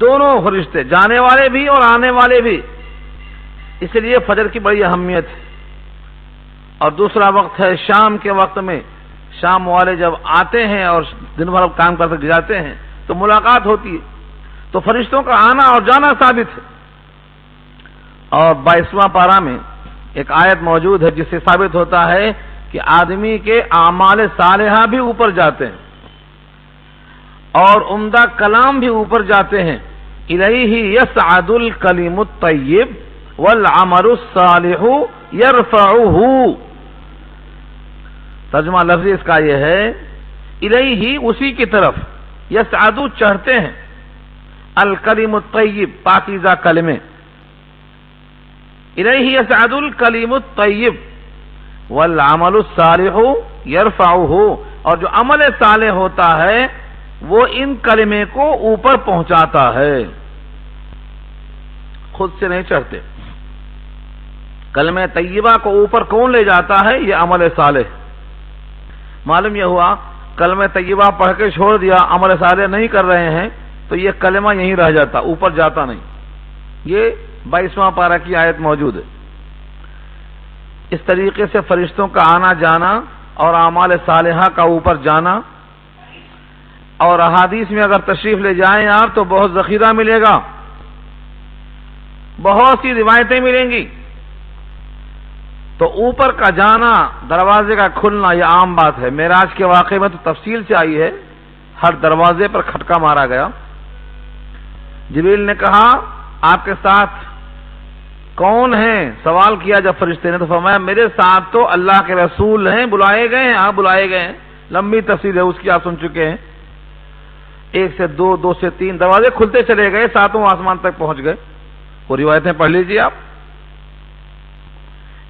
دونوں فرشتے، جانے والے بھی اور آنے والے بھی، اس لیے فجر کی بڑی اہمیت ہے۔ اور دوسرا وقت ہے شام کے وقت میں، شام والے جب آتے ہیں اور دن بھر کام کر کے گزارتے ہیں تو ملاقات ہوتی ہے، تو فرشتوں کا آنا اور جانا ثابت ہے۔ اور 22واں پارہ میں ایک آیت موجود ہے جس سے ثابت ہوتا ہے کہ آدمی کے اعمال صالحہ بھی اوپر جاتے ہیں اور عمدہ کلام بھی اوپر جاتے ہیں۔ الیہ یصعد الکلم الطیب والعمل الصالح یرفعہ۔ ترجمہ لفظی اس کا یہ ہے، الیہ اسی کی طرف، یصعد چڑھتے ہیں، الکلم الطیب پاکیزہ کلمے، الیہ یصعد الکلم الطیب والعمل الصالح یرفعہ، اور جو عمل صالح ہوتا ہے وہ ان کلمے کو اوپر پہنچاتا ہے، خود سے نہیں چڑھتے۔ کلمہ طیبہ کو اوپر کون لے جاتا ہے؟ یہ عمل صالح۔ معلوم یہ ہوا کلمہ طیبہ پڑھ کے چھوڑ دیا، عمل صالح نہیں کر رہے ہیں تو یہ کلمہ یہیں رہ جاتا، اوپر جاتا نہیں۔ یہ 22واں پارہ کی آیت موجود ہے۔ اس طریقے سے فرشتوں کا آنا جانا اور اعمال صالحہ کا اوپر جانا، اور احادیث میں اگر تشریف لے جائیں آپ تو بہت ذخیرہ ملے گا، بہت سی روایتیں ملیں گی۔ تو اوپر کا جانا، دروازے کا کھلنا یہ عام بات ہے۔ معراج کے واقعے میں تو تفصیل سے آئی ہے، ہر دروازے پر کھٹکا مارا گیا۔ جبریل نے کہا آپ کے ساتھ کون ہیں؟ سوال کیا جب فرشتے نے تو فرمایا میرے ساتھ تو اللہ کے رسول ہیں، بلائے گئے ہیں، آپ بلائے گئے ہیں۔ لمبی تفصیل ہے اس کی، آپ سن چکے ہیں۔ 1 سے 2، 2 سے 3 دروازے کھلتے چلے گئے، 7واں آسمان تک پہنچ گئے۔ وہ روایتیں پڑھ لیجیے آپ۔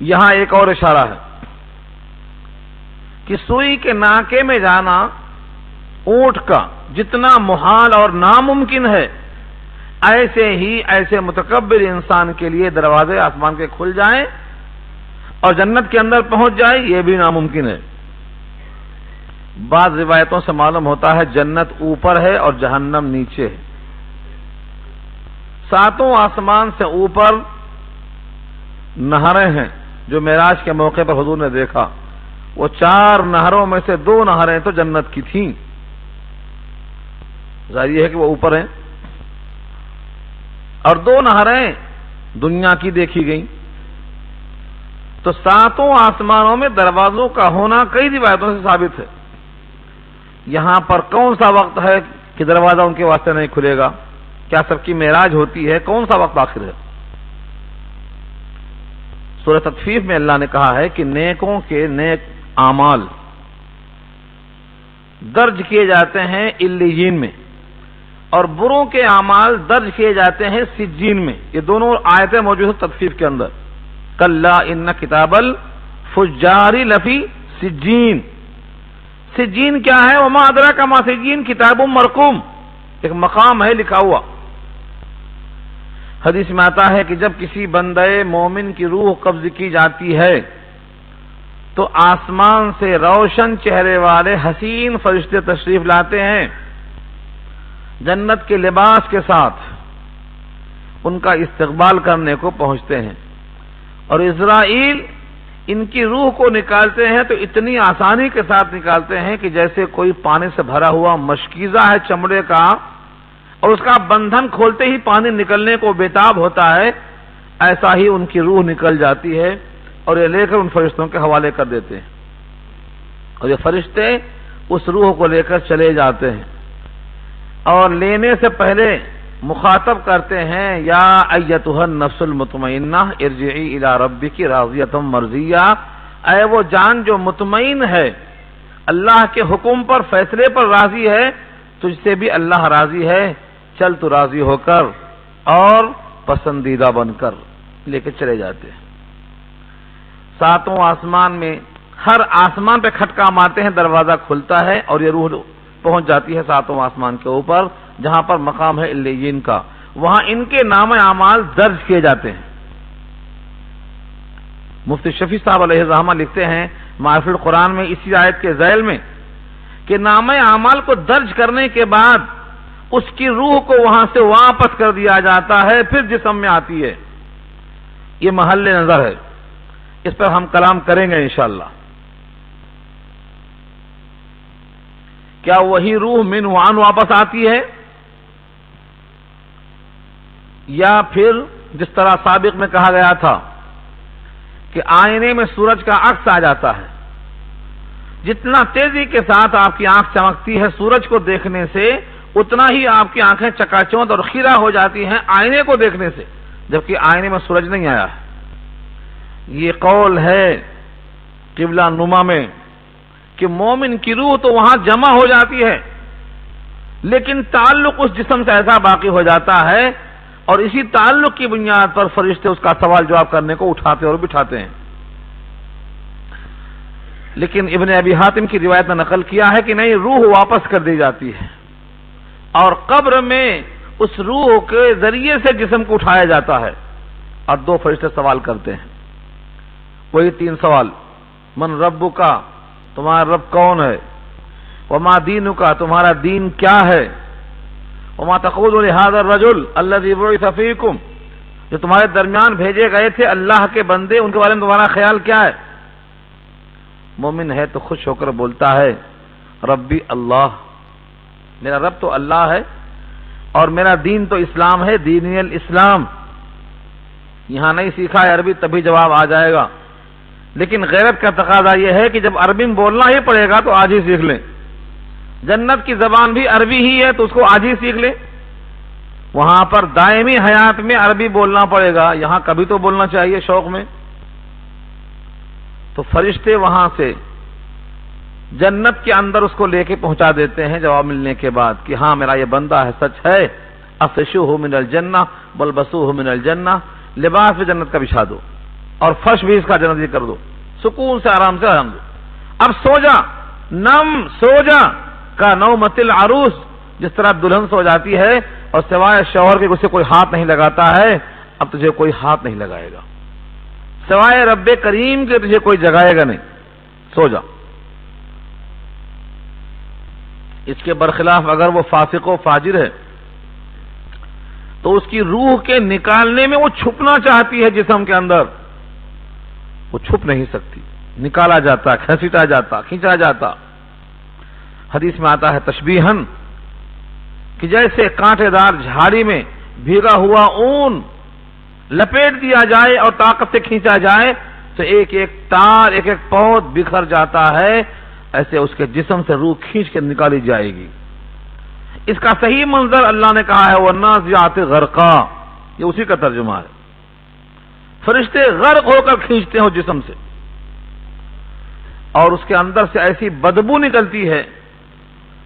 یہاں ایک اور اشارہ ہے کہ سوئی کے ناکے میں جانا اونٹ کا جتنا محال اور ناممکن ہے، ایسے ہی ایسے متکبر انسان کے لیے دروازے آسمان کے کھل جائیں اور جنت کے اندر پہنچ جائے، یہ بھی ناممکن ہے۔ بعض روایتوں سے معلوم ہوتا ہے جنت اوپر ہے اور جہنم نیچے ہے۔ 7 آسمان سے اوپر نہریں ہیں جو معراج کے موقع پر حضور نے دیکھا، وہ 4 نہروں میں سے 2 نہریں تو جنت کی تھیں، ظاہر یہ ہے کہ وہ اوپر ہیں، اور 2 نہریں دنیا کی دیکھی گئیں۔ تو 7 آسمانوں میں دروازوں کا ہونا کئی روایتوں سے ثابت ہے۔ یہاں پر کون سا وقت ہے کہ دروازہ ان کے واسطے نہیں کھلے گا؟ کیا سب کی معراج ہوتی ہے؟ کون سا وقت آخر ہے؟ سورہ تطفیف میں اللہ نے کہا ہے کہ نیکوں کے نیک اعمال درج کیے جاتے ہیں علیین میں، اور بروں کے اعمال درج کیے جاتے ہیں سجین میں۔ یہ دونوں آیتیں موجود ہیں تطفیف کے اندر۔ کلا ان کتاب الفجار لفی سجین۔ سجین کیا ہے؟ وما ادراک ما سجین، کتاب مرقوم، ایک مقام ہے لکھا ہوا۔ حدیث میں آتا ہے کہ جب کسی بندے مومن کی روح قبض کی جاتی ہے تو آسمان سے روشن چہرے والے حسین فرشتے تشریف لاتے ہیں، جنت کے لباس کے ساتھ ان کا استقبال کرنے کو پہنچتے ہیں، اور اسرائیل ان کی روح کو نکالتے ہیں تو اتنی آسانی کے ساتھ نکالتے ہیں کہ جیسے کوئی پانی سے بھرا ہوا مشکیزہ ہے چمڑے کا، اور اس کا بندھن کھولتے ہی پانی نکلنے کو بےتاب ہوتا ہے، ایسا ہی ان کی روح نکل جاتی ہے اور یہ لے کر ان فرشتوں کے حوالے کر دیتے ہیں، اور یہ فرشتے اس روح کو لے کر چلے جاتے ہیں، اور لینے سے پہلے مخاطب کرتے ہیں یا ایتھا النفس المطمئنہ ارجعی الی ربک راضیۃ مرضیہ، اے وہ جان جو مطمئن ہے، اللہ کے حکم پر، فیصلے پر راضی ہے، تجھ سے بھی اللہ راضی ہے، چل تو راضی ہو کر اور پسندیدہ بن کر، لے کے چلے جاتے ہیں۔ 7 آسمان میں ہر آسمان پہ کھٹکا مارتے ہیں، دروازہ کھلتا ہے اور یہ روح پہنچ جاتی ہے 7 آسمان کے اوپر جہاں پر مقام ہے علیین کا، وہاں ان کے نام اعمال درج کیے جاتے ہیں۔ مفتی شفیع صاحب علیہ الرحمہ لکھتے ہیں معرفت القرآن میں اسی آیت کے ذیل میں کہ نام اعمال کو درج کرنے کے بعد اس کی روح کو وہاں سے واپس کر دیا جاتا ہے، پھر جسم میں آتی ہے۔ یہ محل نظر ہے، اس پر ہم کلام کریں گے انشاءاللہ۔ کیا وہی روح من وہاں واپس آتی ہے، یا پھر جس طرح سابق میں کہا گیا تھا کہ آئینے میں سورج کا عکس آ جاتا ہے، جتنا تیزی کے ساتھ آپ کی آنکھ چمکتی ہے سورج کو دیکھنے سے، اتنا ہی آپ کی آنکھیں چکاچوند اور خیرہ ہو جاتی ہیں آئینے کو دیکھنے سے، جبکہ آئینے میں سورج نہیں آیا ہے۔ یہ قول ہے قبلہ نما میں کہ مومن کی روح تو وہاں جمع ہو جاتی ہے، لیکن تعلق اس جسم سے ایسا باقی ہو جاتا ہے، اور اسی تعلق کی بنیاد پر فرشتے اس کا سوال جواب کرنے کو اٹھاتے اور بٹھاتے ہیں۔ لیکن ابن ابی حاتم کی روایت نے نقل کیا ہے کہ نہیں، روح واپس کر دی جاتی ہے، اور قبر میں اس روح کے ذریعے سے جسم کو اٹھایا جاتا ہے، اور دو فرشتے سوال کرتے ہیں، وہی تین سوال: من ربک، تمہارا رب کون ہے؟ وما دینک، تمہارا دین کیا ہے؟ وما تقول لهذا الرجل الذي بعث فيكم، جو تمہارے درمیان بھیجے گئے تھے اللہ کے بندے، ان کے بارے میں تمہارا خیال کیا ہے؟ مومن ہے تو خوش ہو کر بولتا ہے ربی اللہ، میرا رب تو اللہ ہے، اور میرا دین تو اسلام ہے، دین الاسلام۔ یہاں نہیں سیکھا ہے عربی تبھی جواب آ جائے گا، لیکن غیرت کا تقاضا یہ ہے کہ جب عربی میں بولنا ہی پڑے گا تو آج ہی سیکھ لیں۔ جنت کی زبان بھی عربی ہی ہے تو اس کو آج ہی سیکھ لیں۔ وہاں پر دائمی حیات میں عربی بولنا پڑے گا، یہاں کبھی تو بولنا چاہیے شوق میں۔ تو فرشتے وہاں سے جنت کے اندر اس کو لے کے پہنچا دیتے ہیں جواب ملنے کے بعد کہ ہاں میرا یہ بندہ ہے، سچ ہے، افشوہ من الجنہ بلبسوہ من الجنہ، لباس بھی جنت کا بچھا دو اور فرش بھی اس کا جنت کر دو، سکون سے آرام سے آرام دو، اب سو جا، نم سو جا کا نومت العروس، جس طرح دلہن سو جاتی ہے اور سوائے شوہر کے اسے کوئی ہاتھ نہیں لگاتا ہے، اب تجھے کوئی ہاتھ نہیں لگائے گا، سوائے رب کریم کے تجھے کوئی جگائے گا نہیں، سو جا۔ اس کے برخلاف اگر وہ فاسق و فاجر ہے تو اس کی روح کے نکالنے میں وہ چھپنا چاہتی ہے جسم کے اندر، وہ چھپ نہیں سکتی، نکالا جاتا، کھینچا جاتا، کھینچا جاتا۔ حدیث میں آتا ہے تشبیہن کہ جیسے کانٹے دار جھاڑی میں بھیگا ہوا اون لپیٹ دیا جائے اور طاقت سے کھینچا جائے تو ایک ایک تار، ایک ایک پود بکھر جاتا ہے، ایسے اس کے جسم سے روح کھینچ کے نکالی جائے گی۔ اس کا صحیح منظر اللہ نے کہا ہے وَالنَّازِعَاتِ غَرْقًا، یہ اسی کا ترجمہ ہے۔ فرشتے غرق ہو کر کھینچتے ہیں اس جسم سے، اور اس کے اندر سے ایسی بدبو نکلتی ہے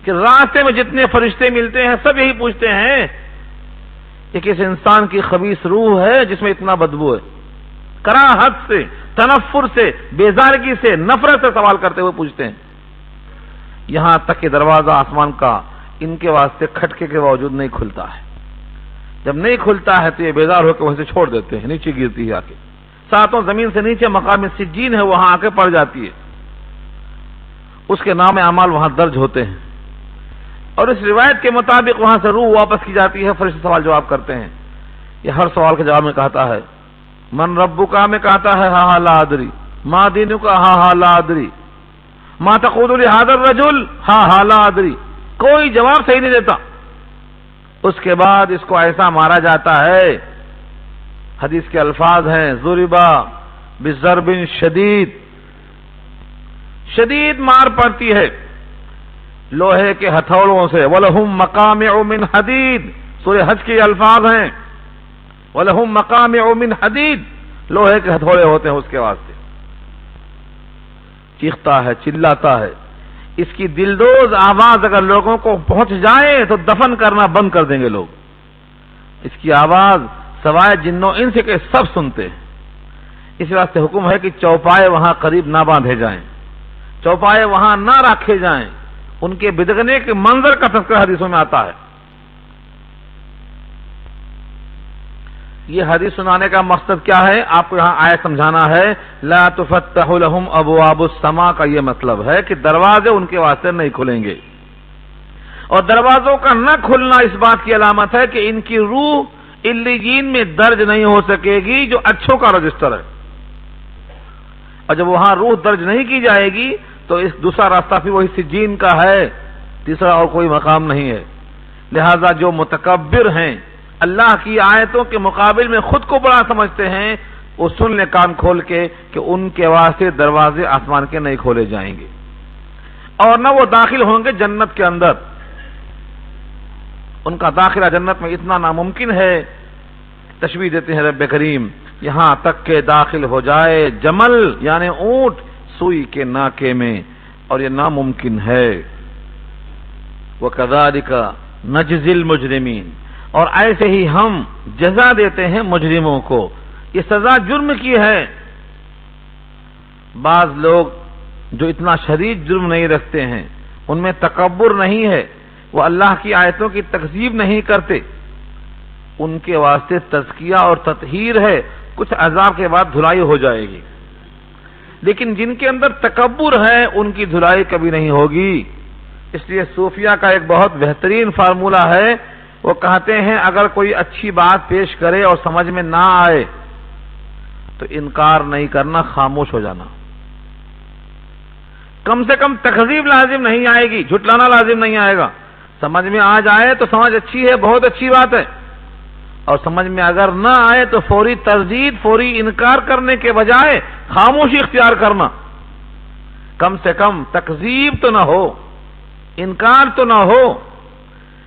کہ راستے میں جتنے فرشتے ملتے ہیں سب یہی پوچھتے ہیں کہ کس انسان کی خبیث روح ہے جس میں اتنا بدبو ہے، کراہت سے، تنفر سے، بیزارگی سے، نفرت سے سوال کرتے ہوئے پوچھتے ہیں، یہاں تک کہ دروازہ آسمان کا ان کے واسطے کھٹکے کے باوجود نہیں کھلتا ہے۔ جب نہیں کھلتا ہے تو یہ بیزار ہو کے وہیں سے چھوڑ دیتے ہیں، نیچے گرتی ہے آ کے، ساتوں زمین سے نیچے مقام سجین ہے وہاں آ کے پڑ جاتی ہے، اس کے نام اعمال وہاں درج ہوتے ہیں، اور اس روایت کے مطابق وہاں سے روح واپس کی جاتی ہے۔ فرشتے سوال جواب کرتے ہیں، یہ ہر سوال کے جواب میں کہتا ہے من ربک میں کہتا ہے ہاں لا ادری، ما دینک ہاں لا ادری، ما تقول لهذا الرجل ہاں لا ادری، کوئی جواب صحیح نہیں دیتا۔ اس کے بعد اس کو ایسا مارا جاتا ہے، حدیث کے الفاظ ہیں ضربا بضرب شدید، شدید مار پڑتی ہے لوہے کے ہتھوڑوں سے، وَلَهُمْ مَقَامِعُ مِنْ حَدِيدٍ، سورہ حج کے الفاظ ہیں وَلَهُمْ مَقَامِعُ مِنْ حَدِيدٍ، لوہے کے ہتھوڑے ہوتے ہیں اس کے واسطے، چیختا ہے، چلاتا ہے، اس کی دلدوز آواز اگر لوگوں کو پہنچ جائے تو دفن کرنا بند کر دیں گے لوگ، اس کی آواز سوائے جنوں انس کے سب سنتے ہیں۔ اس واسطے حکم ہے کہ چوپائے وہاں قریب نہ باندھے جائیں، چوپائے وہاں نہ رکھے جائیں، ان کے بدگنے کے منظر کا تذکرہ حدیثوں میں آتا ہے۔ یہ حدیث سنانے کا مقصد کیا ہے آپ کو یہاں آیت سمجھانا ہے، لا تفتح لهم ابواب السماء کا یہ مطلب ہے کہ دروازے ان کے واسطے نہیں کھلیں گے، اور دروازوں کا نہ کھلنا اس بات کی علامت ہے کہ ان کی روح علیین میں درج نہیں ہو سکے گی جو اچھوں کا رجسٹر ہے، اور جب وہاں روح درج نہیں کی جائے گی تو اس دوسرا راستہ پھر وہی سجین کا ہے، تیسرا اور کوئی مقام نہیں ہے۔ لہذا جو متکبر ہیں، اللہ کی آیتوں کے مقابل میں خود کو بڑا سمجھتے ہیں، وہ سن لے کان کھول کے کہ ان کے واسطے دروازے آسمان کے نہیں کھولے جائیں گے، اور نہ وہ داخل ہوں گے جنت کے اندر۔ ان کا داخلہ جنت میں اتنا ناممکن ہے، تشبیہ دیتے ہیں رب کریم، یہاں تک کہ داخل ہو جائے جمل یعنی اونٹ سوئی کے ناکے میں، اور یہ ناممکن ہے۔ وَكَذَلِكَ نَجْزِي الْمُجْرِمِينَ، اور ایسے ہی ہم جزا دیتے ہیں مجرموں کو۔ یہ سزا جرم کی ہے۔ بعض لوگ جو اتنا شدید جرم نہیں رکھتے ہیں، ان میں تکبر نہیں ہے، وہ اللہ کی آیتوں کی تکذیب نہیں کرتے، ان کے واسطے تزکیہ اور تطہیر ہے، کچھ عذاب کے بعد دھلائی ہو جائے گی۔ لیکن جن کے اندر تکبر ہے ان کی دھلائی کبھی نہیں ہوگی۔ اس لیے صوفیہ کا ایک بہت بہترین فارمولہ ہے، وہ کہتے ہیں اگر کوئی اچھی بات پیش کرے اور سمجھ میں نہ آئے تو انکار نہیں کرنا، خاموش ہو جانا۔ کم سے کم تکذیب لازم نہیں آئے گی، جھٹلانا لازم نہیں آئے گا۔ سمجھ میں آ جائے تو سمجھ اچھی ہے، بہت اچھی بات ہے، اور سمجھ میں اگر نہ آئے تو فوری تردید، فوری انکار کرنے کے بجائے خاموشی اختیار کرنا۔ کم سے کم تکذیب تو نہ ہو، انکار تو نہ ہو،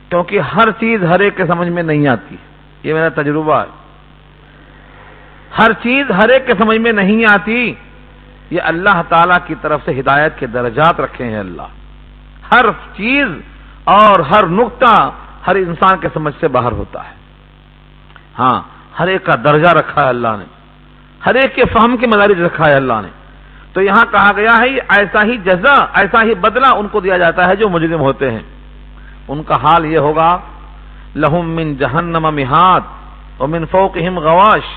کیونکہ ہر چیز ہر ایک کے سمجھ میں نہیں آتی، یہ میرا تجربہ ہے۔ ہر چیز ہر ایک کے سمجھ میں نہیں آتی، یہ اللہ تعالی کی طرف سے ہدایت کے درجات رکھے ہیں اللہ۔ ہر چیز اور ہر نقطہ ہر انسان کے سمجھ سے باہر ہوتا ہے۔ ہاں، ہر ایک کا درجہ رکھا ہے اللہ نے، ہر ایک کے فہم کے مدارج رکھا ہے اللہ نے۔ تو یہاں کہا گیا ہے ایسا ہی جزا، ایسا ہی بدلہ ان کو دیا جاتا ہے جو مجرم ہوتے ہیں۔ ان کا حال یہ ہوگا، لہم من جہنم مہاد ومن فوقہم غواش،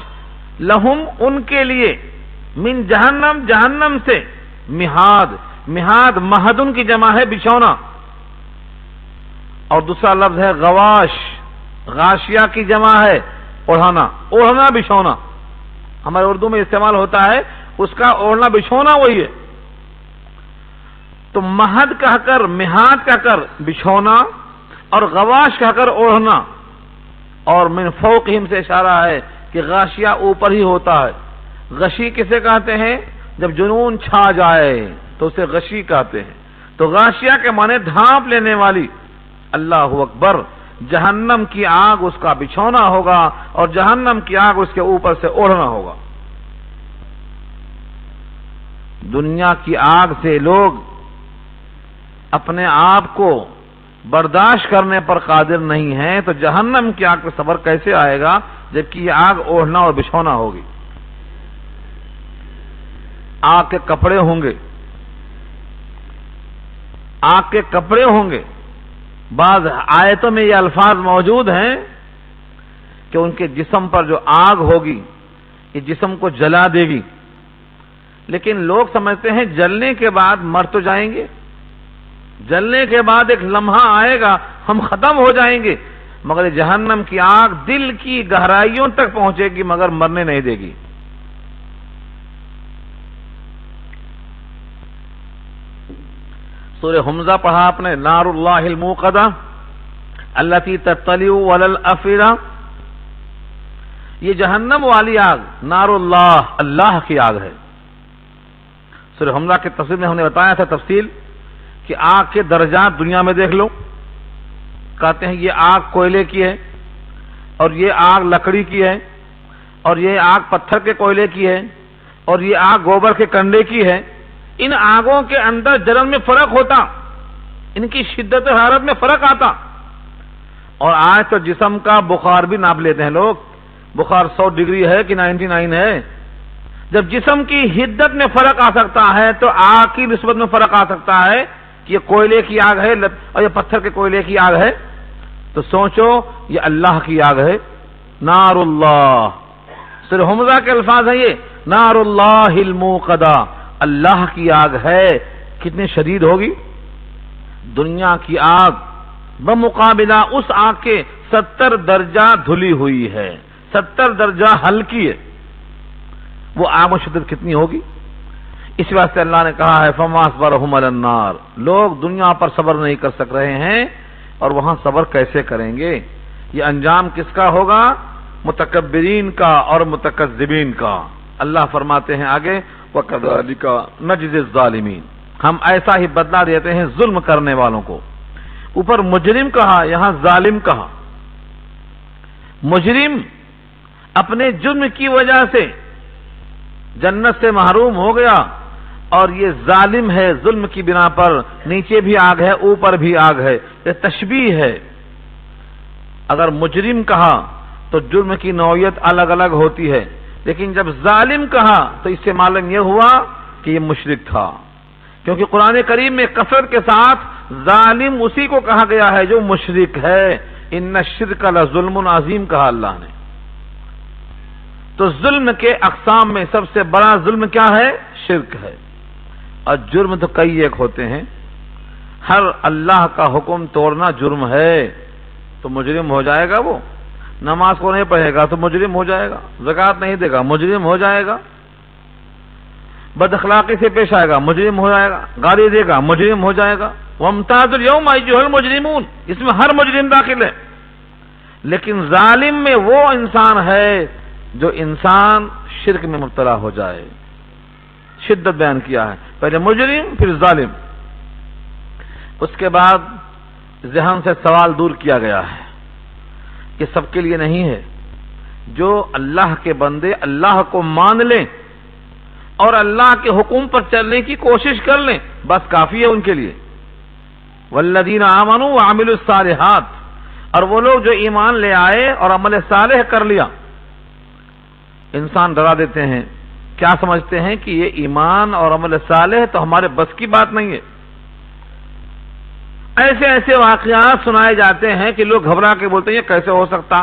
لہم ان کے لیے، من جہنم جہنم سے، مہاد، مہاد مہدن کی جمع ہے بچھونا، اور دوسرا لفظ ہے غواش، غاشیہ کی جمع ہے اوڑھنا، اوڑھنا بچھونا، ہمارے اردو میں استعمال ہوتا ہے، اس کا اوڑھنا بچھونا وہی ہے۔ تو مہد کہہ کر، مہاد کہہ کر بچھونا، اور غواش کہہ کر اوڑھنا، اور من فوقہم سے اشارہ ہے کہ غاشیہ اوپر ہی ہوتا ہے۔ غشی کسے کہتے ہیں؟ جب جنون چھا جائے تو اسے غشی کہتے ہیں۔ تو غاشیہ کے معنی ڈھانپ لینے والی۔ اللہ اکبر، جہنم کی آگ اس کا بچھونا ہوگا، اور جہنم کی آگ اس کے اوپر سے اوڑھنا ہوگا۔ دنیا کی آگ سے لوگ اپنے آپ کو برداشت کرنے پر قادر نہیں ہیں، تو جہنم کی آگ پہ صبر کیسے آئے گا جبکہ یہ آگ اوڑھنا اور بچھونا ہوگی۔ آگ کے کپڑے ہوں گے، آگ کے کپڑے ہوں گے۔ بعض آیتوں میں یہ الفاظ موجود ہیں کہ ان کے جسم پر جو آگ ہوگی یہ جسم کو جلا دے گی، لیکن لوگ سمجھتے ہیں جلنے کے بعد مر تو جائیں گے، جلنے کے بعد ایک لمحہ آئے گا ہم ختم ہو جائیں گے، مگر جہنم کی آگ دل کی گہرائیوں تک پہنچے گی مگر مرنے نہیں دے گی۔ سورہ حمزہ پڑھا آپ نے، نار اللہ الموقدہ التی تطلع علی الافئدہ، یہ جہنم والی آگ نار اللہ، اللہ کی آگ ہے۔ سورہ حمزہ کے تفسیر میں ہم نے بتایا تھا تفصیل کہ آگ کے درجات دنیا میں دیکھ لو، کہتے ہیں یہ آگ کوئلے کی ہے، اور یہ آگ لکڑی کی ہے، اور یہ آگ پتھر کے کوئلے کی ہے، اور یہ آگ گوبر کے کنڈے کی ہے۔ ان آگوں کے اندر جلن میں فرق ہوتا، ان کی شدت حرارت میں فرق آتا۔ اور آج تو جسم کا بخار بھی ناپ لیتے ہیں لوگ، بخار 100 ڈگری ہے کہ 99 ہے۔ جب جسم کی حدت میں فرق آ سکتا ہے تو آگ کی نسبت میں فرق آ سکتا ہے کہ یہ کوئلے کی آگ ہے اور یہ پتھر کے کوئلے کی آگ ہے، تو سوچو یہ اللہ کی آگ ہے، نار اللہ۔ سورہ حمزہ کے الفاظ ہیں یہ، نار اللہ الموقدہ، اللہ کی آگ ہے، کتنی شدید ہوگی۔ دنیا کی آگ بمقابلہ اس آگ کے 70 درجہ دھلی ہوئی ہے، 70 درجہ ہلکی ہے، وہ آگ و شدت کتنی ہوگی؟ اس واسطے اللہ نے کہا ہے فما اصبرهم علی النار، لوگ دنیا پر صبر نہیں کر سک رہے ہیں اور وہاں صبر کیسے کریں گے؟ یہ انجام کس کا ہوگا؟ متکبرین کا اور متکذبین کا۔ اللہ فرماتے ہیں آگے وَكَذَلِكَ نَجْزِي الظَّالِمِينَ، ہم ایسا ہی بدلہ دیتے ہیں ظلم کرنے والوں کو۔ اوپر مجرم کہا، یہاں ظالم کہا۔ مجرم اپنے جرم کی وجہ سے جنت سے محروم ہو گیا، اور یہ ظالم ہے ظلم کی بنا پر، نیچے بھی آگ ہے اوپر بھی آگ ہے، یہ تشبیہ ہے۔ اگر مجرم کہا تو جرم کی نوعیت الگ الگ ہوتی ہے، لیکن جب ظالم کہا تو اس سے معلوم یہ ہوا کہ یہ مشرک تھا، کیونکہ قرآن کریم میں کثرت کے ساتھ ظالم اسی کو کہا گیا ہے جو مشرک ہے۔ ان الشرک لظلم عظیم کہا اللہ نے۔ تو ظلم کے اقسام میں سب سے بڑا ظلم کیا ہے؟ شرک ہے۔ اور جرم تو کئی ایک ہوتے ہیں، ہر اللہ کا حکم توڑنا جرم ہے تو مجرم ہو جائے گا، وہ نماز کو نہیں پڑھے گا تو مجرم ہو جائے گا، زکوٰۃ نہیں دے گا مجرم ہو جائے گا، بد اخلاقی سے پیش آئے گا مجرم ہو جائے گا، گالی دے گا مجرم ہو جائے گا۔ وَامْتَازُوا الْيَوْمَ أَيُّهَا الْمُجْرِمُونَ، اس میں ہر مجرم داخل ہے۔ لیکن ظالم میں وہ انسان ہے جو انسان شرک میں مبتلا ہو جائے، شدت بیان کیا ہے، پہلے مجرم پھر ظالم۔ اس کے بعد ذہن سے سوال دور کیا گیا ہے کہ سب کے لیے نہیں ہے، جو اللہ کے بندے اللہ کو مان لیں اور اللہ کے حکم پر چلنے کی کوشش کر لیں بس کافی ہے ان کے لیے۔ والذین آمنوا وعملوا الصالحات، اور وہ لوگ جو ایمان لے آئے اور عمل صالح کر لیا۔ انسان ڈرا دیتے ہیں، کیا سمجھتے ہیں کہ یہ ایمان اور عمل صالح تو ہمارے بس کی بات نہیں ہے۔ ایسے ایسے واقعات سنائے جاتے ہیں کہ لوگ گھبرا کے بولتے ہیں یہ کیسے ہو سکتا،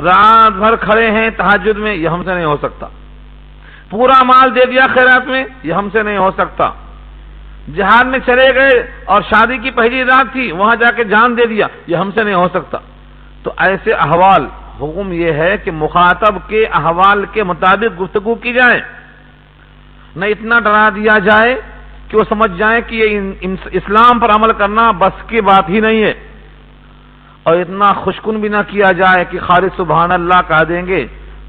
رات بھر کھڑے ہیں تہجد میں، یہ ہم سے نہیں ہو سکتا، پورا مال دے دیا خیرات میں، یہ ہم سے نہیں ہو سکتا، جہاد میں چلے گئے اور شادی کی پہلی رات تھی وہاں جا کے جان دے دیا، یہ ہم سے نہیں ہو سکتا۔ تو ایسے احوال، حکم یہ ہے کہ مخاطب کے احوال کے مطابق گفتگو کی جائے، نہ اتنا ڈرا دیا جائے کہ وہ سمجھ جائیں کہ یہ اسلام پر عمل کرنا بس کی بات ہی نہیں ہے، اور اتنا خوشکن بھی نہ کیا جائے کہ خالص سبحان اللہ کہہ دیں گے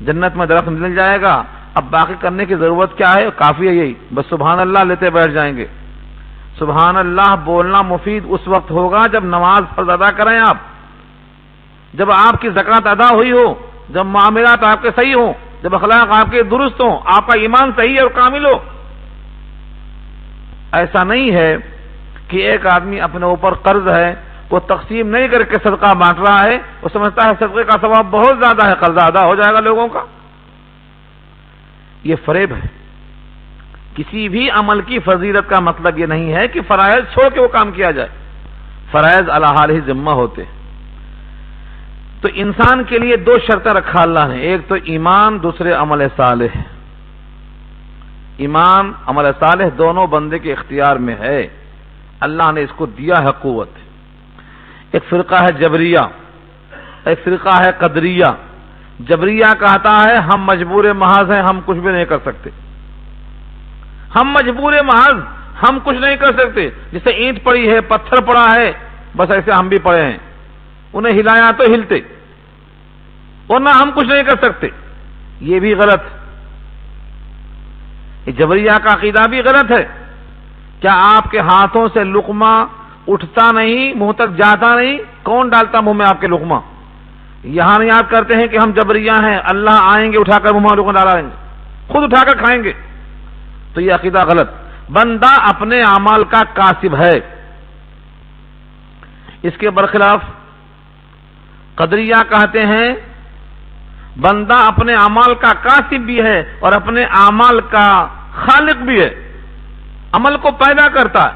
جنت میں درخت مل جائے گا، اب باقی کرنے کی ضرورت کیا ہے، کافی ہے یہی، بس سبحان اللہ لیتے بیٹھ جائیں گے۔ سبحان اللہ بولنا مفید اس وقت ہوگا جب نماز فرض ادا کریں آپ، جب آپ کی زکوٰۃ ادا ہوئی ہو، جب معاملات آپ کے صحیح ہوں، جب اخلاق آپ کے درست ہوں، آپ کا ایمان صحیح اور کامل ہو۔ ایسا نہیں ہے کہ ایک آدمی اپنے اوپر قرض ہے، وہ تقسیم نہیں کر کے صدقہ بانٹ رہا ہے، وہ سمجھتا ہے صدقے کا ثواب بہت زیادہ ہے، قرض ادا ہو جائے گا لوگوں کا۔ یہ فریب ہے۔ کسی بھی عمل کی فضیلت کا مطلب یہ نہیں ہے کہ فرائض چھوڑ کے وہ کام کیا جائے، فرائض علی حال ہی ذمہ ہوتے۔ تو انسان کے لیے دو شرطیں رکھا اللہ نے، ایک تو ایمان، دوسرے عمل صالح۔ ایمان عمل صالح دونوں بندے کے اختیار میں ہے، اللہ نے اس کو دیا ہے قوت۔ ایک فرقہ ہے جبریہ، ایک فرقہ ہے قدریہ۔ جبریہ کہتا ہے ہم مجبور محض ہیں، ہم کچھ بھی نہیں کر سکتے، ہم مجبور محض، ہم کچھ نہیں کر سکتے، جسے اینٹ پڑی ہے، پتھر پڑا ہے، بس ایسے ہم بھی پڑے ہیں، انہیں ہلایا تو ہلتے، ورنہ ہم کچھ نہیں کر سکتے۔ یہ بھی غلط، یہ جبریہ کا عقیدہ بھی غلط ہے۔ کیا آپ کے ہاتھوں سے لقمہ اٹھتا نہیں، منہ تک جاتا نہیں؟ کون ڈالتا منہ میں آپ کے لقمہ؟ یہاں نہیں یاد کرتے ہیں کہ ہم جبریہ ہیں، اللہ آئیں گے اٹھا کر منہ میں لقمہ ڈالیں گے، خود اٹھا کر کھائیں گے۔ تو یہ عقیدہ غلط۔ بندہ اپنے اعمال کا کاسب ہے۔ اس کے برخلاف قدریہ کہتے ہیں بندہ اپنے اعمال کا کاسب بھی ہے اور اپنے اعمال کا خالق بھی ہے، عمل کو پیدا کرتا ہے۔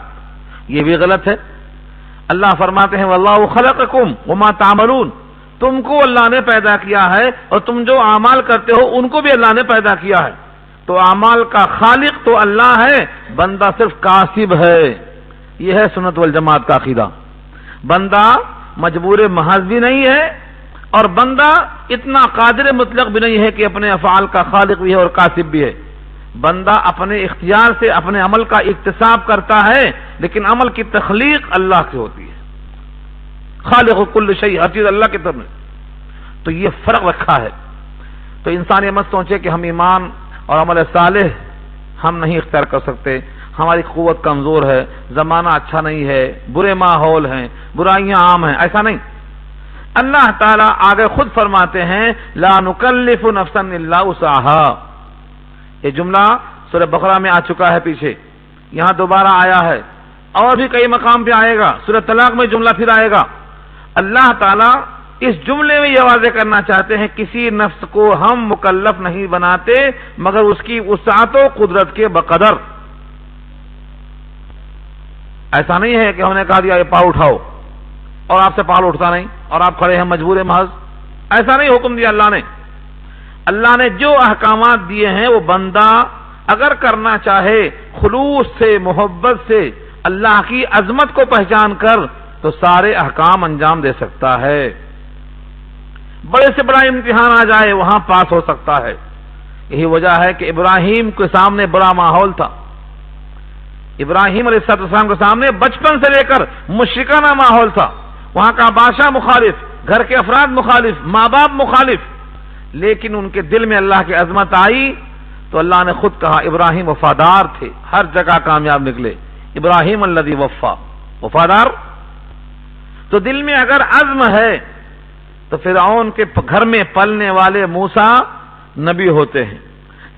یہ بھی غلط ہے۔ اللہ فرماتے ہیں واللہ خلقکم وما تعملون، تم کو اللہ نے پیدا کیا ہے اور تم جو اعمال کرتے ہو ان کو بھی اللہ نے پیدا کیا ہے۔ تو اعمال کا خالق تو اللہ ہے، بندہ صرف کاسب ہے۔ یہ ہے سنت والجماعت کا عقیدہ۔ بندہ مجبور محض بھی نہیں ہے اور بندہ اتنا قادر مطلق بھی نہیں ہے کہ اپنے افعال کا خالق بھی ہے اور کاسب بھی ہے. بندہ اپنے اختیار سے اپنے عمل کا اکتساب کرتا ہے، لیکن عمل کی تخلیق اللہ سے ہوتی ہے. خالق کل شیء، ہر چیز اللہ کی طرف ہے. تو یہ فرق رکھا ہے. تو انسان یہ مت سوچے کہ ہم ایمان اور عمل صالح ہم نہیں اختیار کر سکتے، ہماری قوت کمزور ہے، زمانہ اچھا نہیں ہے، برے ماحول ہیں، برائیاں عام ہیں. ایسا نہیں. اللہ تعالیٰ آگے خود فرماتے ہیں لا نکلف نفسا الا وسعها. یہ جملہ سورہ بقرہ میں آ چکا ہے پیچھے، یہاں دوبارہ آیا ہے اور بھی کئی مقام پہ آئے گا. سورہ طلاق میں جملہ پھر آئے گا. اللہ تعالیٰ اس جملے میں یہ واضح کرنا چاہتے ہیں کسی نفس کو ہم مکلف نہیں بناتے مگر اس کی وسعت و قدرت کے بقدر. ایسا نہیں ہے کہ ہم نے کہا دیا یہ پاؤ اٹھاؤ اور آپ سے پاؤ اٹھتا نہیں اور آپ کھڑے ہیں مجبور محض. ایسا نہیں حکم دیا اللہ نے. اللہ نے جو احکامات دیے ہیں وہ بندہ اگر کرنا چاہے خلوص سے، محبت سے، اللہ کی عظمت کو پہچان کر تو سارے احکام انجام دے سکتا ہے. بڑے سے بڑا امتحان آ جائے وہاں پاس ہو سکتا ہے. یہی وجہ ہے کہ ابراہیم کے سامنے بڑا ماحول تھا. ابراہیم علیہ السلام کے سامنے بچپن سے لے کر مشرکانہ ماحول تھا. وہاں کا بادشاہ مخالف، گھر کے افراد مخالف، ماں باپ مخالف، لیکن ان کے دل میں اللہ کی عظمت آئی تو اللہ نے خود کہا ابراہیم وفادار تھے، ہر جگہ کامیاب نکلے. ابراہیم الذی وفا، وفادار. تو دل میں اگر عزم ہے تو فرعون کے گھر میں پلنے والے موسیٰ نبی ہوتے ہیں.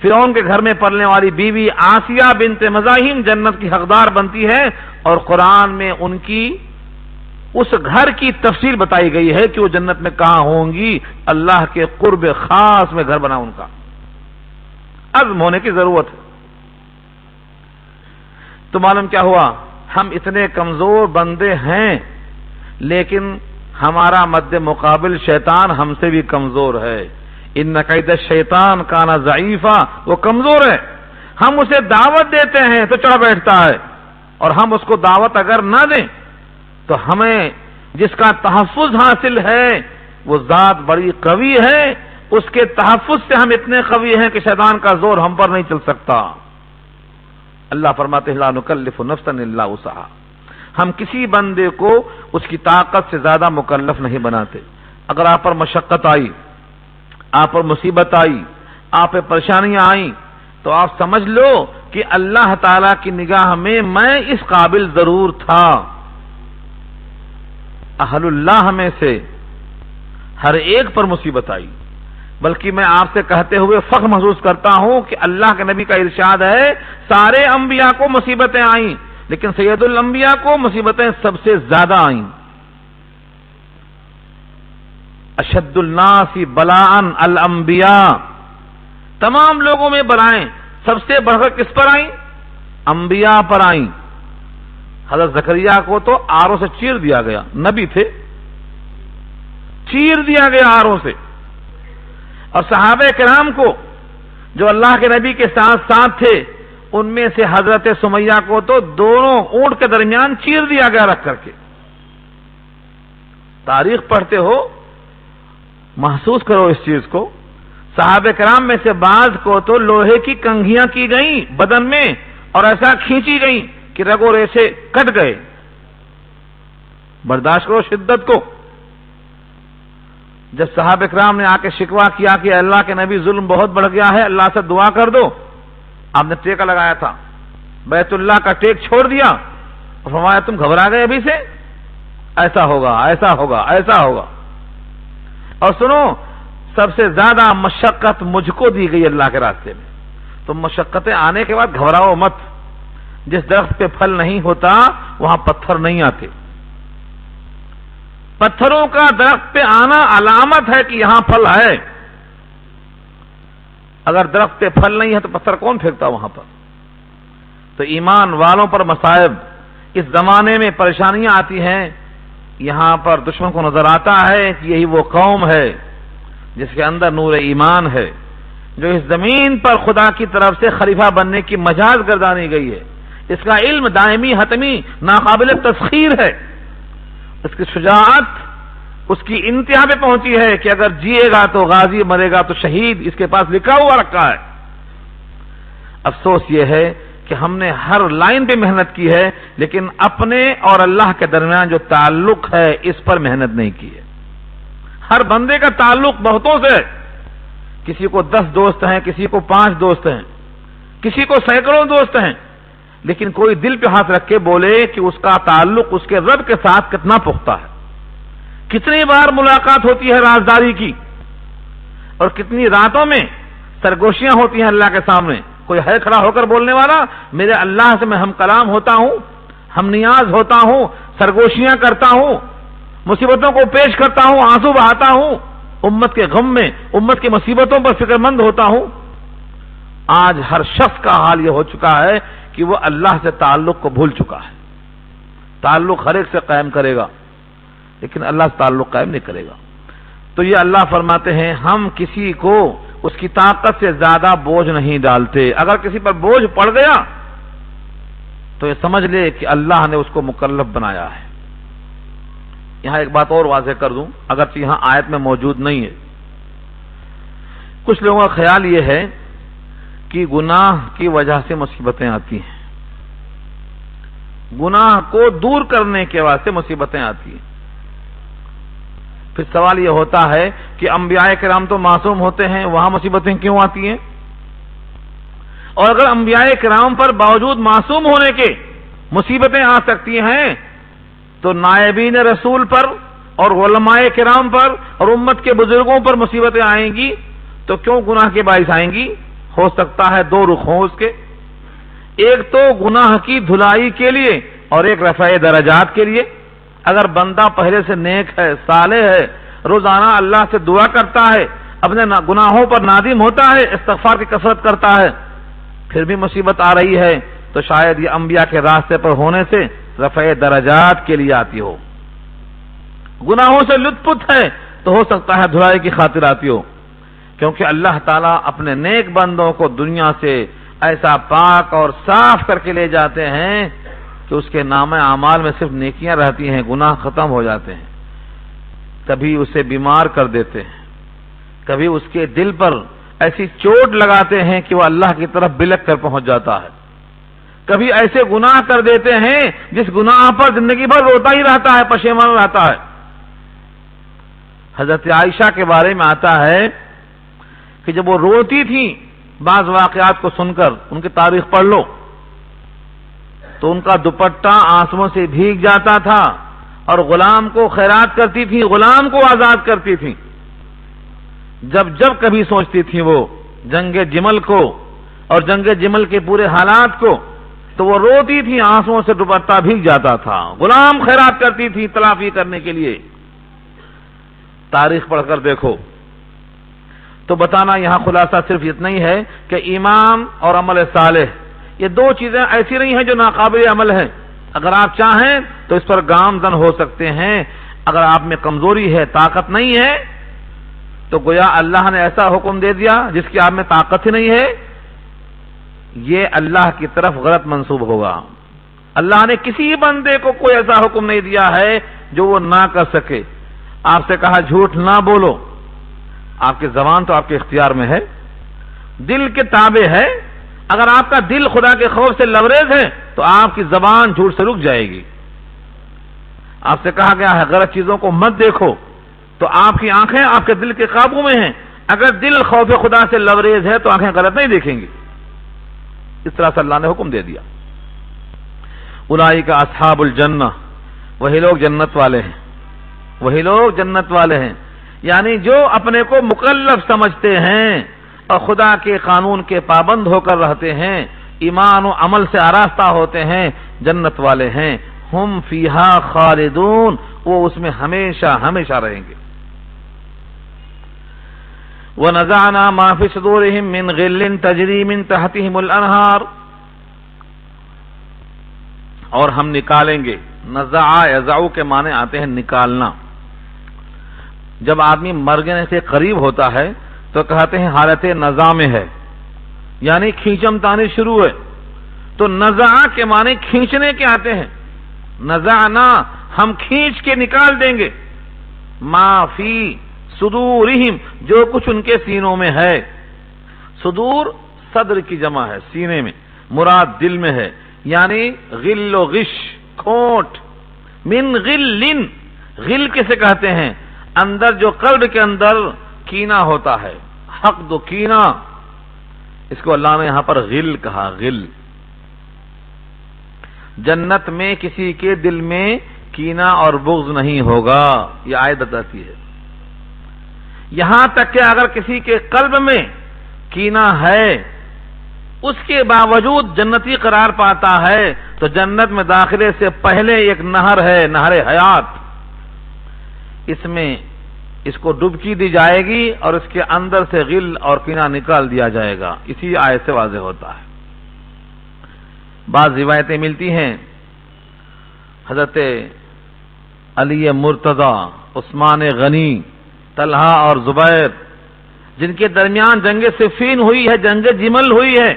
فرعون کے گھر میں پلنے والی بیوی آسیہ بنت مزاحم جنت کی حقدار بنتی ہے اور قرآن میں ان کی اس گھر کی تفصیل بتائی گئی ہے کہ وہ جنت میں کہاں ہوں گی. اللہ کے قرب خاص میں گھر بنا ان کا. عزم ہونے کی ضرورت ہے. تو معلوم کیا ہوا؟ ہم اتنے کمزور بندے ہیں لیکن ہمارا مد مقابل شیطان ہم سے بھی کمزور ہے. ان کید الشیطان کان ضعیفا، وہ کمزور ہے. ہم اسے دعوت دیتے ہیں تو چڑھ بیٹھتا ہے اور ہم اس کو دعوت اگر نہ دیں تو ہمیں جس کا تحفظ حاصل ہے وہ ذات بڑی قوی ہے. اس کے تحفظ سے ہم اتنے قوی ہیں کہ شیطان کا زور ہم پر نہیں چل سکتا. اللہ فرماتے ہیں لا نکلف نفسا الا وسعها. ہم کسی بندے کو اس کی طاقت سے زیادہ مکلف نہیں بناتے. اگر آپ پر مشقت آئی، آپ پر مصیبت آئی، آپ پہ پریشانیاں آئیں تو آپ سمجھ لو کہ اللہ تعالی کی نگاہ میں اس قابل ضرور تھا. اہل اللہ میں سے ہر ایک پر مصیبت آئی، بلکہ میں آپ سے کہتے ہوئے فخر محسوس کرتا ہوں کہ اللہ کے نبی کا ارشاد ہے سارے انبیاء کو مصیبتیں آئیں لیکن سید الانبیاء کو مصیبتیں سب سے زیادہ آئیں. اشد الناس بلاء الانبیاء، تمام لوگوں میں بلائیں سب سے بڑھ کر کس پر آئیں؟ انبیاء پر آئیں. حضرت زکریا کو تو آروں سے چیر دیا گیا، نبی تھے، چیر دیا گیا آروں سے. اور صحابہ کرام کو جو اللہ کے نبی کے ساتھ ساتھ تھے ان میں سے حضرت سمیہ کو تو دونوں اونٹ کے درمیان چیر دیا گیا رکھ کر کے. تاریخ پڑھتے ہو، محسوس کرو اس چیز کو. صحابہ کرام میں سے بعض کو تو لوہے کی کنگھیاں کی گئیں بدن میں اور ایسا کھینچی گئیں کہ رگو ریشے کٹ گئے. برداشت کرو شدت کو. جب صحابہ کرام نے آ کے شکوہ کیا کہ اللہ کے نبی ظلم بہت بڑھ گیا ہے، اللہ سے دعا کر دو، آپ نے ٹیکا لگایا تھا، بیت اللہ کا ٹیک چھوڑ دیا اور فرمایا تم گھبرا گئے ابھی سے، ایسا ہوگا ایسا ہوگا ایسا ہوگا. اور سنو، سب سے زیادہ مشقت مجھ کو دی گئی اللہ کے راستے میں. تو مشقتیں آنے کے بعد گھبراؤ مت. جس درخت پہ پھل نہیں ہوتا وہاں پتھر نہیں آتے. پتھروں کا درخت پہ آنا علامت ہے کہ یہاں پھل ہے. اگر درخت پہ پھل نہیں ہے تو پتھر کون پھینکتا وہاں پر؟ تو ایمان والوں پر مصائب، اس زمانے میں پریشانیاں آتی ہیں. یہاں پر دشمن کو نظر آتا ہے کہ یہی وہ قوم ہے جس کے اندر نور ایمان ہے، جو اس زمین پر خدا کی طرف سے خلیفہ بننے کی مجاز گردانی گئی ہے. اس کا علم دائمی حتمی ناقابل تسخیر ہے. اس کی شجاعت اس کی انتہا پہ پہنچی ہے کہ اگر جیے گا تو غازی، مرے گا تو شہید، اس کے پاس لکھا ہوا رکھا ہے۔ افسوس یہ ہے کہ ہم نے ہر لائن پہ محنت کی ہے، لیکن اپنے اور اللہ کے درمیان جو تعلق ہے اس پر محنت نہیں کی ہے۔ ہر بندے کا تعلق بہتوں سے ہے، کسی کو 10 دوست ہیں، کسی کو 5 دوست ہیں، کسی کو سینکڑوں دوست ہیں، لیکن کوئی دل پہ ہاتھ رکھ کے بولے کہ اس کا تعلق اس کے رب کے ساتھ کتنا پختہ ہے، کتنی بار ملاقات ہوتی ہے رازداری کی، اور کتنی راتوں میں سرگوشیاں ہوتی ہیں اللہ کے سامنے۔ کوئی ہے کھڑا ہو کر بولنے والا؟ میرے اللہ سے میں ہم کلام ہوتا ہوں، ہم نیاز ہوتا ہوں، سرگوشیاں کرتا ہوں، مصیبتوں کو پیش کرتا ہوں، آنسو بہاتا ہوں، امت کے غم میں، امت کی مصیبتوں پر فکر مند ہوتا ہوں۔ آج ہر شخص کا حال یہ ہو چکا ہے کہ وہ اللہ سے تعلق کو بھول چکا ہے۔ تعلق ہر ایک سے قائم کرے گا، لیکن اللہ سے تعلق قائم نہیں کرے گا۔ تو یہ اللہ فرماتے ہیں ہم کسی کو اس کی طاقت سے زیادہ بوجھ نہیں ڈالتے۔ اگر کسی پر بوجھ پڑ گیا تو یہ سمجھ لے کہ اللہ نے اس کو مکلف بنایا ہے۔ یہاں ایک بات اور واضح کر دوں، اگرچہ یہاں آیت میں موجود نہیں ہے۔ کچھ لوگوں کا خیال یہ ہے کہ گناہ کی وجہ سے مصیبتیں آتی ہیں، گناہ کو دور کرنے کے واسطے مصیبتیں آتی ہیں۔ پھر سوال یہ ہوتا ہے کہ انبیاء کرام تو معصوم ہوتے ہیں، وہاں مصیبتیں کیوں آتی ہیں؟ اور اگر انبیاء کرام پر باوجود معصوم ہونے کے مصیبتیں آ سکتی ہیں تو نائبین رسول پر اور علماء کرام پر اور امت کے بزرگوں پر مصیبتیں آئیں گی تو کیوں گناہ کے باعث آئیں گی؟ ہو سکتا ہے 2 رخ ہوں اس کے، ایک تو گناہ کی دھلائی کے لیے اور ایک رفع درجات کے لیے۔ اگر بندہ پہلے سے نیک ہے، صالح ہے، روزانہ اللہ سے دعا کرتا ہے، اپنے گناہوں پر نادم ہوتا ہے، استغفار کی کثرت کرتا ہے، پھر بھی مصیبت آ رہی ہے تو شاید یہ انبیاء کے راستے پر ہونے سے رفع درجات کے لیے آتی ہو۔ گناہوں سے لطف ہے تو ہو سکتا ہے دھلائی کی خاطر آتی ہو، کیونکہ اللہ تعالیٰ اپنے نیک بندوں کو دنیا سے ایسا پاک اور صاف کر کے لے جاتے ہیں کہ اس کے نامہ اعمال میں صرف نیکیاں رہتی ہیں، گناہ ختم ہو جاتے ہیں۔ کبھی اسے بیمار کر دیتے ہیں، کبھی اس کے دل پر ایسی چوٹ لگاتے ہیں کہ وہ اللہ کی طرف بلک کر پہنچ جاتا ہے، کبھی ایسے گناہ کر دیتے ہیں جس گناہ پر زندگی بھر روتا ہی رہتا ہے، پشیمان رہتا ہے۔ حضرت عائشہ کے بارے میں آتا ہے کہ جب وہ روتی تھی، بعض واقعات کو سن کر ان کی تاریخ پڑھ لو تو ان کا دوپٹہ آنسوؤں سے بھیگ جاتا تھا، اور غلام کو خیرات کرتی تھی، غلام کو آزاد کرتی تھی۔ جب کبھی سوچتی تھی وہ جنگ جمل کو اور جنگ جمل کے پورے حالات کو تو وہ روتی تھی، آنسوؤں سے دوپٹہ بھیگ جاتا تھا، غلام خیرات کرتی تھی تلافی کرنے کے لیے۔ تاریخ پڑھ کر دیکھو تو بتانا یہاں خلاصہ صرف اتنا ہی ہے کہ ایمان اور عمل صالح یہ 2 چیزیں ایسی نہیں ہیں جو ناقابل عمل ہیں۔ اگر آپ چاہیں تو اس پر گامزن ہو سکتے ہیں، اگر آپ میں کمزوری ہے، طاقت نہیں ہے، تو گویا اللہ نے ایسا حکم دے دیا جس کی آپ میں طاقت ہی نہیں ہے، یہ اللہ کی طرف غلط منسوب ہوگا۔ اللہ نے کسی بندے کو کوئی ایسا حکم نہیں دیا ہے جو وہ نہ کر سکے۔ آپ سے کہا جھوٹ نہ بولو، آپ کی زبان تو آپ کے اختیار میں ہے، دل کے تابع ہے۔ اگر آپ کا دل خدا کے خوف سے لبریز ہے تو آپ کی زبان جھوٹ سے رک جائے گی۔ آپ سے کہا گیا ہے غلط چیزوں کو مت دیکھو، تو آپ کی آنکھیں آپ کے دل کے قابو میں ہیں۔ اگر دل خوف خدا سے لبریز ہے تو آنکھیں غلط نہیں دیکھیں گی۔ اس طرح سے اللہ نے حکم دے دیا۔ اولئک اصحاب الجنہ، وہی لوگ جنت والے ہیں، وہی لوگ جنت والے ہیں، یعنی جو اپنے کو مکلف سمجھتے ہیں اور خدا کے قانون کے پابند ہو کر رہتے ہیں، ایمان و عمل سے آراستہ ہوتے ہیں، جنت والے ہیں۔ ہم فیہا خالدون، وہ اس میں ہمیشہ ہمیشہ رہیں گے۔ وَنَزَعْنَا مَا فِي صُدُورِهِم مِّن غِلٍّ تَجْرِي مِن تَحْتِهِمُ الْأَنْهَارُ، اور ہم نکالیں گے۔ نزع یزعو کے معنی آتے ہیں نکالنا۔ جب آدمی مرنے سے قریب ہوتا ہے تو کہتے ہیں حالت نزع میں ہے، یعنی کھینچم تانی شروع ہے۔ تو نزع کے معنی کھینچنے کے آتے ہیں۔ نزعنا، ہم کھینچ کے نکال دیں گے۔ ما فی صدورہم، جو کچھ ان کے سینوں میں ہے. صدور صدر کی جمع ہے، سینے میں، مراد دل میں ہے، یعنی غل و غش، کھوٹ. من غل، غل کسے کہتے ہیں؟ اندر جو قلب کے اندر کینہ ہوتا ہے، حقد و کینہ، اس کو اللہ نے یہاں پر غل کہا، غل. جنت میں کسی کے دل میں کینہ اور بغض نہیں ہوگا، یہ آیت بتاتی ہے. یہاں تک کہ اگر کسی کے قلب میں کینہ ہے، اس کے باوجود جنتی قرار پاتا ہے، تو جنت میں داخلے سے پہلے ایک نہر ہے، نہر حیات، اس میں اس کو ڈبکی دی جائے گی اور اس کے اندر سے غل اور کینہ نکال دیا جائے گا. اسی آیت سے واضح ہوتا ہے. بعض روایتیں ملتی ہیں حضرت علی مرتضی، عثمان غنی، طلحہ اور زبیر، جن کے درمیان جنگ صفین ہوئی ہے، جنگ جمل ہوئی ہے.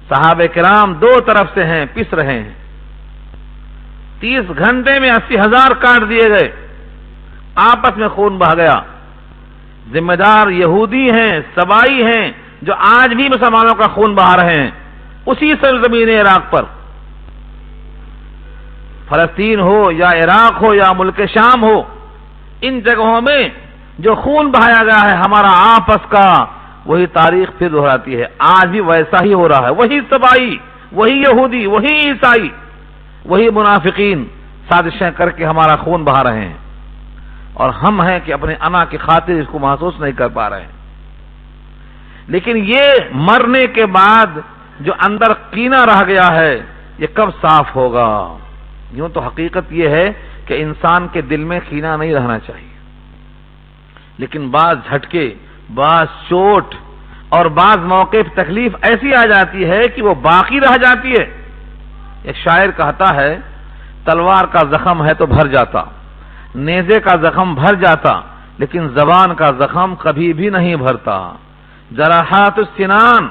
صحابہ کرام دو طرف سے ہیں، پس رہے ہیں. 30 گھنٹے میں 80,000 کاٹ دیے گئے، آپس میں خون بہا گیا. ذمہ دار یہودی ہیں، سبائی ہیں، جو آج بھی مسلمانوں کا خون بہا رہے ہیں اسی سرزمین عراق پر. فلسطین ہو یا عراق ہو یا ملک شام ہو، ان جگہوں میں جو خون بہایا گیا ہے ہمارا آپس کا، وہی تاریخ پھر دہراتی ہے. آج بھی ویسا ہی ہو رہا ہے. وہی سبائی، وہی یہودی، وہی عیسائی، وہی منافقین سازشیں کر کے ہمارا خون بہا رہے ہیں، اور ہم ہیں کہ اپنے انا کی خاطر اس کو محسوس نہیں کر پا رہے ہیں. لیکن یہ مرنے کے بعد جو اندر کینہ رہ گیا ہے، یہ کب صاف ہوگا؟ یوں تو حقیقت یہ ہے کہ انسان کے دل میں کینہ نہیں رہنا چاہیے، لیکن بعض جھٹکے، بعض چوٹ اور بعض موقع پہ تکلیف ایسی آ جاتی ہے کہ وہ باقی رہ جاتی ہے. ایک شاعر کہتا ہے، تلوار کا زخم ہے تو بھر جاتا، نیزے کا زخم بھر جاتا، لیکن زبان کا زخم کبھی بھی نہیں بھرتا. جراحات السنان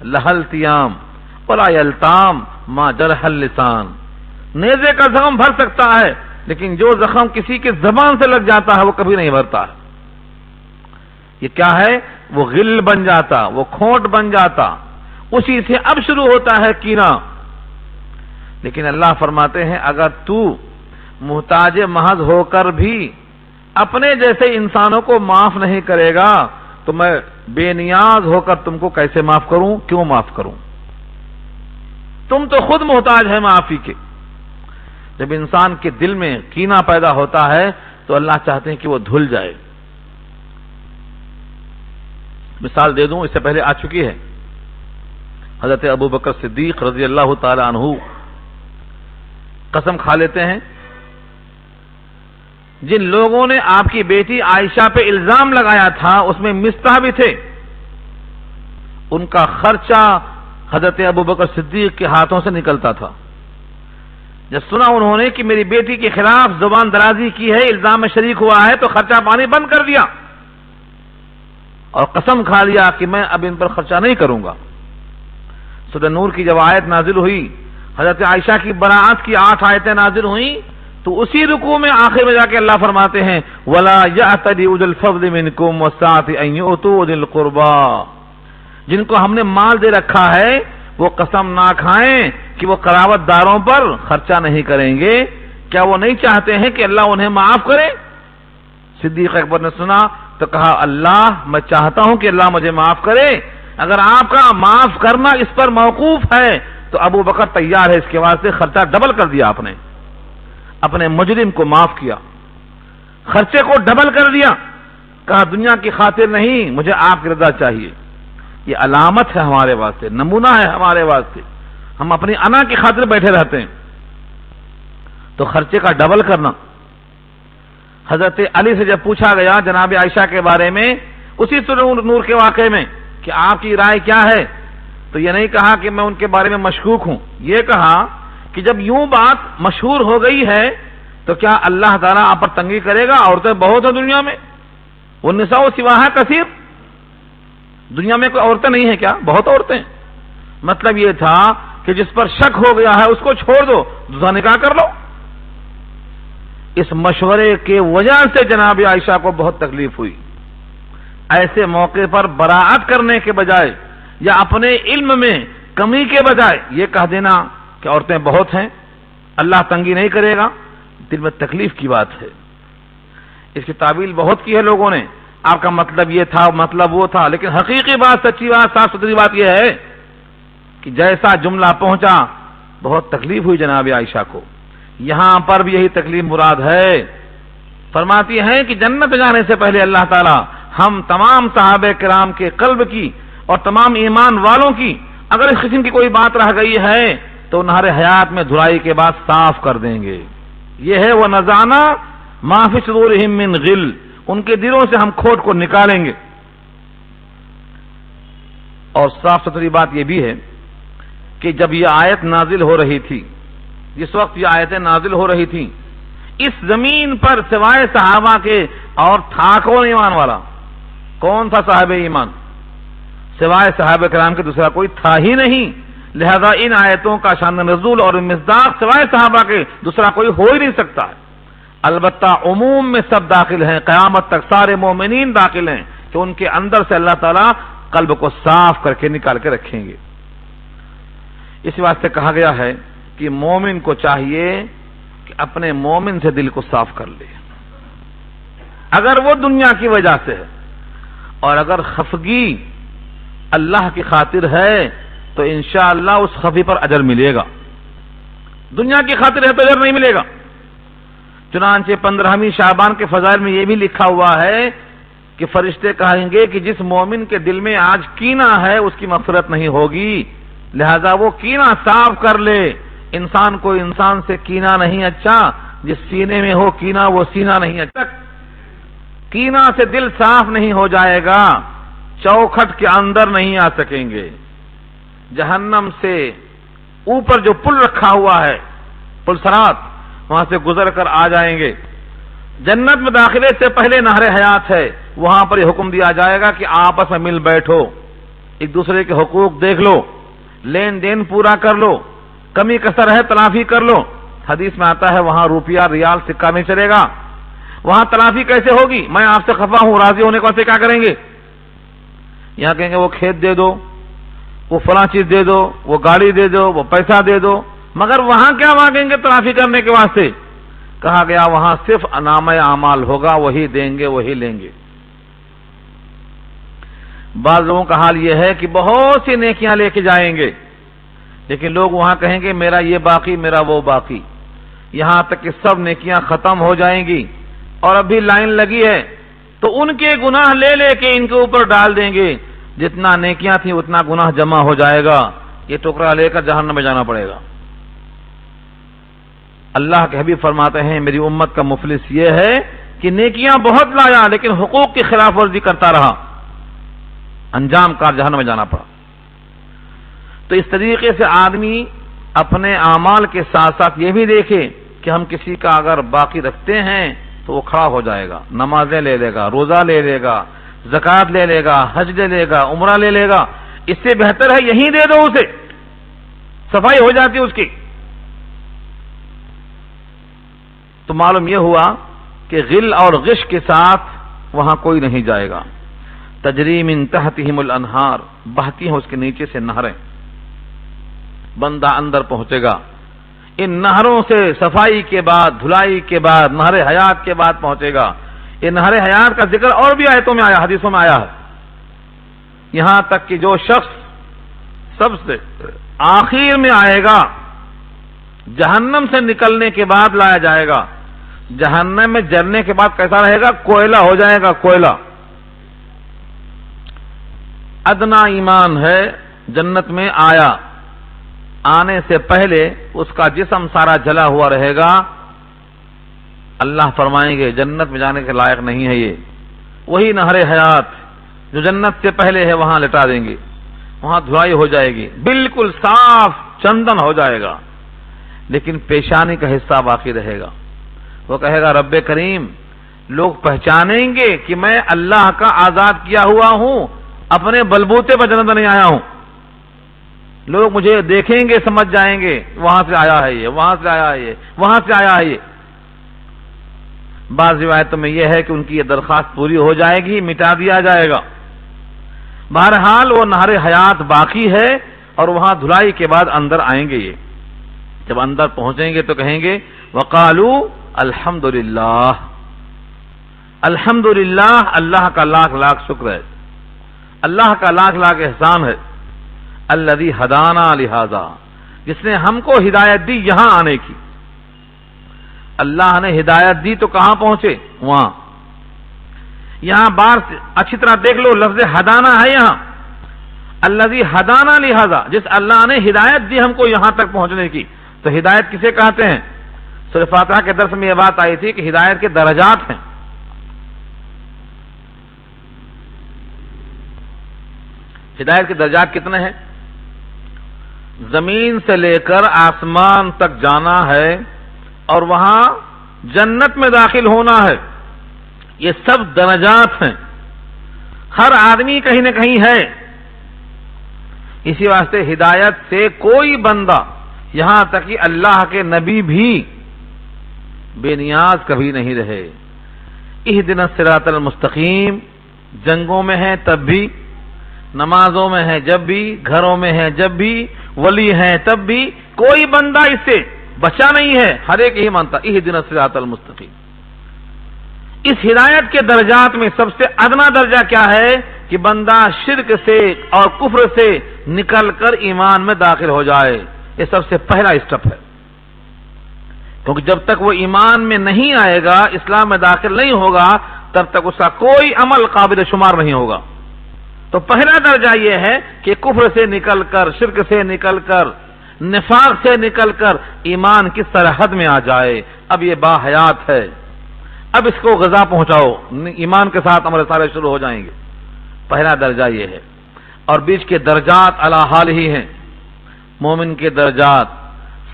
لہل تیام ولا یلتام ما جرح اللسان. نیزے کا زخم بھر سکتا ہے، لیکن جو زخم کسی کے زبان سے لگ جاتا ہے وہ کبھی نہیں بھرتا. یہ کیا ہے؟ وہ غل بن جاتا، وہ کھوٹ بن جاتا، اسی سے اب شروع ہوتا ہے کینہ. لیکن اللہ فرماتے ہیں اگر تو محتاج محض ہو کر بھی اپنے جیسے انسانوں کو معاف نہیں کرے گا تو میں بے نیاز ہو کر تم کو کیسے معاف کروں؟ کیوں معاف کروں؟ تم تو خود محتاج ہے معافی کے. جب انسان کے دل میں کینہ پیدا ہوتا ہے تو اللہ چاہتے ہیں کہ وہ دھل جائے. مثال دے دوں، اس سے پہلے آ چکی ہے. حضرت ابو بکر صدیق رضی اللہ تعالی عنہ قسم کھا لیتے ہیں، جن لوگوں نے آپ کی بیٹی عائشہ پہ الزام لگایا تھا اس میں مستح بھی تھے، ان کا خرچہ حضرت ابو بکر صدیق کے ہاتھوں سے نکلتا تھا. جب سنا انہوں نے کہ میری بیٹی کے خلاف زبان درازی کی ہے، الزام میں شریک ہوا ہے، تو خرچہ پانی بند کر دیا اور قسم کھا لیا کہ میں اب ان پر خرچہ نہیں کروں گا. سورہ نور کی جب آیت نازل ہوئی، حضرت عائشہ کی براعت کی 8 آیتیں نازل ہوئیں، تو اسی رکوع میں آخر میں جا کے اللہ فرماتے ہیں وَلَا يَأْتَلِ أُولُو الْفَضْلِ مِنْكُمْ وَالسَّعَةِ أَنْ يُؤْتُوا أُولِي الْقُرْبَى. جن کو ہم نے مال دے رکھا ہے وہ قسم نہ کھائیں کہ وہ قرابت داروں پر خرچہ نہیں کریں گے. کیا وہ نہیں چاہتے ہیں کہ اللہ انہیں معاف کرے؟ صدیق اکبر نے سنا تو کہا اللہ میں چاہتا ہوں کہ اللہ مجھے معاف کرے. اگر آپ کا معاف کرنا اس پر موقوف ہے تو ابو بکر تیار ہے، اس کے واسطے خرچہ ڈبل کر دیا. آپ نے اپنے مجرم کو معاف کیا، خرچے کو ڈبل کر دیا. کہا دنیا کی خاطر نہیں، مجھے آپ کی رضا چاہیے. یہ علامت ہے ہمارے واسطے، نمونہ ہے ہمارے واسطے. ہم اپنی انا کی خاطر بیٹھے رہتے ہیں، تو خرچے کا ڈبل کرنا. حضرت علی سے جب پوچھا گیا جناب عائشہ کے بارے میں اسی سورہ نور کے واقعے میں کہ آپ کی رائے کیا ہے، تو یہ نہیں کہا کہ میں ان کے بارے میں مشکوک ہوں، یہ کہا کہ جب یوں بات مشہور ہو گئی ہے تو کیا اللہ تعالیٰ آپ پر تنگی کرے گا؟ عورتیں بہت ہیں دنیا میں، والنساء سواہا کثیر. دنیا میں کوئی عورتیں نہیں ہیں کیا؟ بہت عورتیں. مطلب یہ تھا کہ جس پر شک ہو گیا ہے اس کو چھوڑ دو، دوسرا نکاح کر لو. اس مشورے کے وجہ سے جناب عائشہ کو بہت تکلیف ہوئی. ایسے موقع پر براعت کرنے کے بجائے یا اپنے علم میں کمی کے بجائے یہ کہہ دینا کہ عورتیں بہت ہیں، اللہ تنگی نہیں کرے گا، دل میں تکلیف کی بات ہے. اس کی تعویل بہت کی ہے لوگوں نے، آپ کا مطلب یہ تھا، مطلب وہ تھا، لیکن حقیقی بات، سچی بات، صاف ستھری بات یہ ہے کہ جیسا جملہ پہنچا بہت تکلیف ہوئی جناب عائشہ کو. یہاں پر بھی یہی تکلیف مراد ہے. فرماتی ہیں کہ جنت جانے سے پہلے اللہ تعالی ہم تمام صحابہ کرام کے قلب کی اور تمام ایمان والوں کی اگر اس قسم کی کوئی بات رہ گئی ہے تو نہر حیات میں دھلائی کے بعد صاف کر دیں گے. یہ ہے وہ نزانا ما فی صدورہم من غل، ان کے دلوں سے ہم کھوٹ کو نکالیں گے. اور صاف ستھری بات یہ بھی ہے کہ جب یہ آیت نازل ہو رہی تھی، جس وقت یہ آیتیں نازل ہو رہی تھیں، اس زمین پر سوائے صحابہ کے اور تھا کون ایمان والا؟ کون تھا صاحب ایمان؟ سوائے صحابہ کرام کے دوسرا کوئی تھا ہی نہیں. لہذا ان آیتوں کا شان نزول اور مصداق سوائے صحابہ کے دوسرا کوئی ہو ہی نہیں سکتا ہے. البتہ عموم میں سب داخل ہیں، قیامت تک سارے مومنین داخل ہیں کہ ان کے اندر سے اللہ تعالیٰ قلب کو صاف کر کے نکال کے رکھیں گے. اس واسطے کہا گیا ہے کہ مومن کو چاہیے کہ اپنے مومن سے دل کو صاف کر لے، اگر وہ دنیا کی وجہ سے ہے، اور اگر خفگی اللہ کی خاطر ہے تو انشاءاللہ اس خفی پر اجر ملے گا. دنیا کی خاطر ہے تو اجر نہیں ملے گا. چنانچہ 15ویں شعبان کے فضائل میں یہ بھی لکھا ہوا ہے کہ فرشتے کہیں گے کہ جس مومن کے دل میں آج کینہ ہے اس کی مغفرت نہیں ہوگی، لہذا وہ کینہ صاف کر لے. انسان کو انسان سے کینہ نہیں اچھا، جس سینے میں ہو کینہ وہ سینہ نہیں اچھا. کینہ سے دل صاف نہیں ہو جائے گا، چوکھٹ کے اندر نہیں آ سکیں گے. جہنم سے اوپر جو پل رکھا ہوا ہے، پل صراط، وہاں سے گزر کر آ جائیں گے. جنت میں داخلے سے پہلے نہر حیات ہے، وہاں پر یہ حکم دیا جائے گا کہ آپس میں مل بیٹھو، ایک دوسرے کے حقوق دیکھ لو، لین دین پورا کر لو، کمی کسر ہے تلافی کر لو. حدیث میں آتا ہے وہاں روپیہ ریال سکہ نہیں چلے گا. وہاں تلافی کیسے ہوگی؟ میں آپ سے خفا ہوں، راضی ہونے کو سے کیا کریں گے؟ یہاں کہیں گے وہ کھیت دے دو، وہ فلاں چیز دے دو، وہ گاڑی دے دو، وہ پیسہ دے دو، مگر وہاں کیا مانگیں گے تلافی کرنے کے واسطے؟ کہا گیا وہاں صرف نامہ اعمال ہوگا، وہی دیں گے، وہی لیں گے. بعض لوگوں کا حال یہ ہے کہ بہت سی نیکیاں لے کے جائیں گے، لیکن لوگ وہاں کہیں گے میرا یہ باقی، میرا وہ باقی، یہاں تک کہ سب نیکیاں ختم ہو جائیں گی اور ابھی لائن لگی ہے تو ان کے گناہ لے لے کے ان کے اوپر ڈال دیں گے. جتنا نیکیاں تھیں اتنا گناہ جمع ہو جائے گا، یہ ٹکڑا لے کر جہنم میں جانا پڑے گا. اللہ کے حبیب فرماتے ہیں میری امت کا مفلس یہ ہے کہ نیکیاں بہت لایا لیکن حقوق کی خلاف ورزی کرتا رہا، انجام کار جہنم میں جانا پڑا. تو اس طریقے سے آدمی اپنے اعمال کے ساتھ ساتھ یہ بھی دیکھے کہ ہم کسی کا اگر باقی رکھتے ہیں تو وہ کھڑا ہو جائے گا، نمازیں لے لے گا، روزہ لے لے گا، زکوٰۃ لے لے گا، حج لے لے گا، عمرہ لے لے گا. اس سے بہتر ہے یہیں دے دو اسے، صفائی ہو جاتی اس کی. تو معلوم یہ ہوا کہ غل اور غش کے ساتھ وہاں کوئی نہیں جائے گا. تجری من تحتہم الانہار، بہتی ہیں اس کے نیچے سے نہریں. بندہ اندر پہنچے گا، ان نہروں سے صفائی کے بعد، دھلائی کے بعد، نہر حیات کے بعد پہنچے گا. یہ نہر حیات کا ذکر اور بھی آیتوں میں آیا، حدیثوں میں آیا ہے. یہاں تک کہ جو شخص سب سے آخر میں آئے گا، جہنم سے نکلنے کے بعد لایا جائے گا. جہنم میں جلنے کے بعد کیسا رہے گا؟ کوئلہ ہو جائے گا، کوئلہ. ادنا ایمان ہے، جنت میں آیا، آنے سے پہلے اس کا جسم سارا جلا ہوا رہے گا. اللہ فرمائیں گے جنت میں جانے کے لائق نہیں ہے یہ. وہی نہر حیات جو جنت سے پہلے ہے وہاں لٹا دیں گے، وہاں دھلائی ہو جائے گی، بالکل صاف چندن ہو جائے گا، لیکن پیشانی کا حصہ باقی رہے گا. وہ کہے گا رب کریم لوگ پہچانیں گے کہ میں اللہ کا آزاد کیا ہوا ہوں، اپنے بلبوتے پر جنت نہیں آیا ہوں. لوگ مجھے دیکھیں گے، سمجھ جائیں گے وہاں سے آیا ہے یہ، وہاں سے آیا ہے یہ، وہاں سے آیا ہے یہ. بعض روایتوں میں یہ ہے کہ ان کی یہ درخواست پوری ہو جائے گی، مٹا دیا جائے گا۔ بہرحال وہ نہر حیات باقی ہے اور وہاں دھلائی کے بعد اندر آئیں گے۔ یہ جب اندر پہنچیں گے تو کہیں گے وقالو الحمدللہ، الحمدللہ، اللہ کا لاکھ لاکھ شکر ہے، اللہ کا لاکھ لاکھ احسان ہے، الذی ہدانا لہذا، جس نے ہم کو ہدایت دی یہاں آنے کی۔ اللہ نے ہدایت دی تو کہاں پہنچے؟ وہاں۔ یہاں بار اچھی طرح دیکھ لو، لفظ ہدانا ہے یہاں، الذی ہدانا لہذا، جس اللہ نے ہدایت دی ہم کو یہاں تک پہنچنے کی۔ تو ہدایت کسے کہتے ہیں؟ سورہ فاتحہ کے درس میں یہ بات آئی تھی کہ ہدایت کے درجات ہیں۔ ہدایت کے درجات کتنے ہیں؟ زمین سے لے کر آسمان تک جانا ہے اور وہاں جنت میں داخل ہونا ہے، یہ سب درجات ہیں۔ ہر آدمی کہیں نہ کہیں ہے۔ اسی واسطے ہدایت سے کوئی بندہ، یہاں تک کہ اللہ کے نبی بھی بے نیاز کبھی نہیں رہے۔ اہدنا الصراط المستقیم جنگوں میں ہے تب بھی، نمازوں میں ہے جب بھی، گھروں میں ہے جب بھی، ولی ہے تب بھی، کوئی بندہ اس سے بچا نہیں ہے، ہر ایک ہی مانتا اہدنا الصراط المستقیم۔ اس ہدایت کے درجات میں سب سے ادنا درجہ کیا ہے کہ بندہ شرک سے اور کفر سے نکل کر ایمان میں داخل ہو جائے، یہ سب سے پہلا اسٹیپ ہے۔ کیونکہ جب تک وہ ایمان میں نہیں آئے گا، اسلام میں داخل نہیں ہوگا، تب تک اس کا کوئی عمل قابل شمار نہیں ہوگا۔ تو پہلا درجہ یہ ہے کہ کفر سے نکل کر، شرک سے نکل کر، نفاق سے نکل کر ایمان کی سرحد میں آ جائے۔ اب یہ باحیات ہے، اب اس کو غذا پہنچاؤ، ایمان کے ساتھ عمل صالح شروع ہو جائیں گے۔ پہلا درجہ یہ ہے۔ اور بیچ کے درجات علی حال ہی ہیں، مومن کے درجات،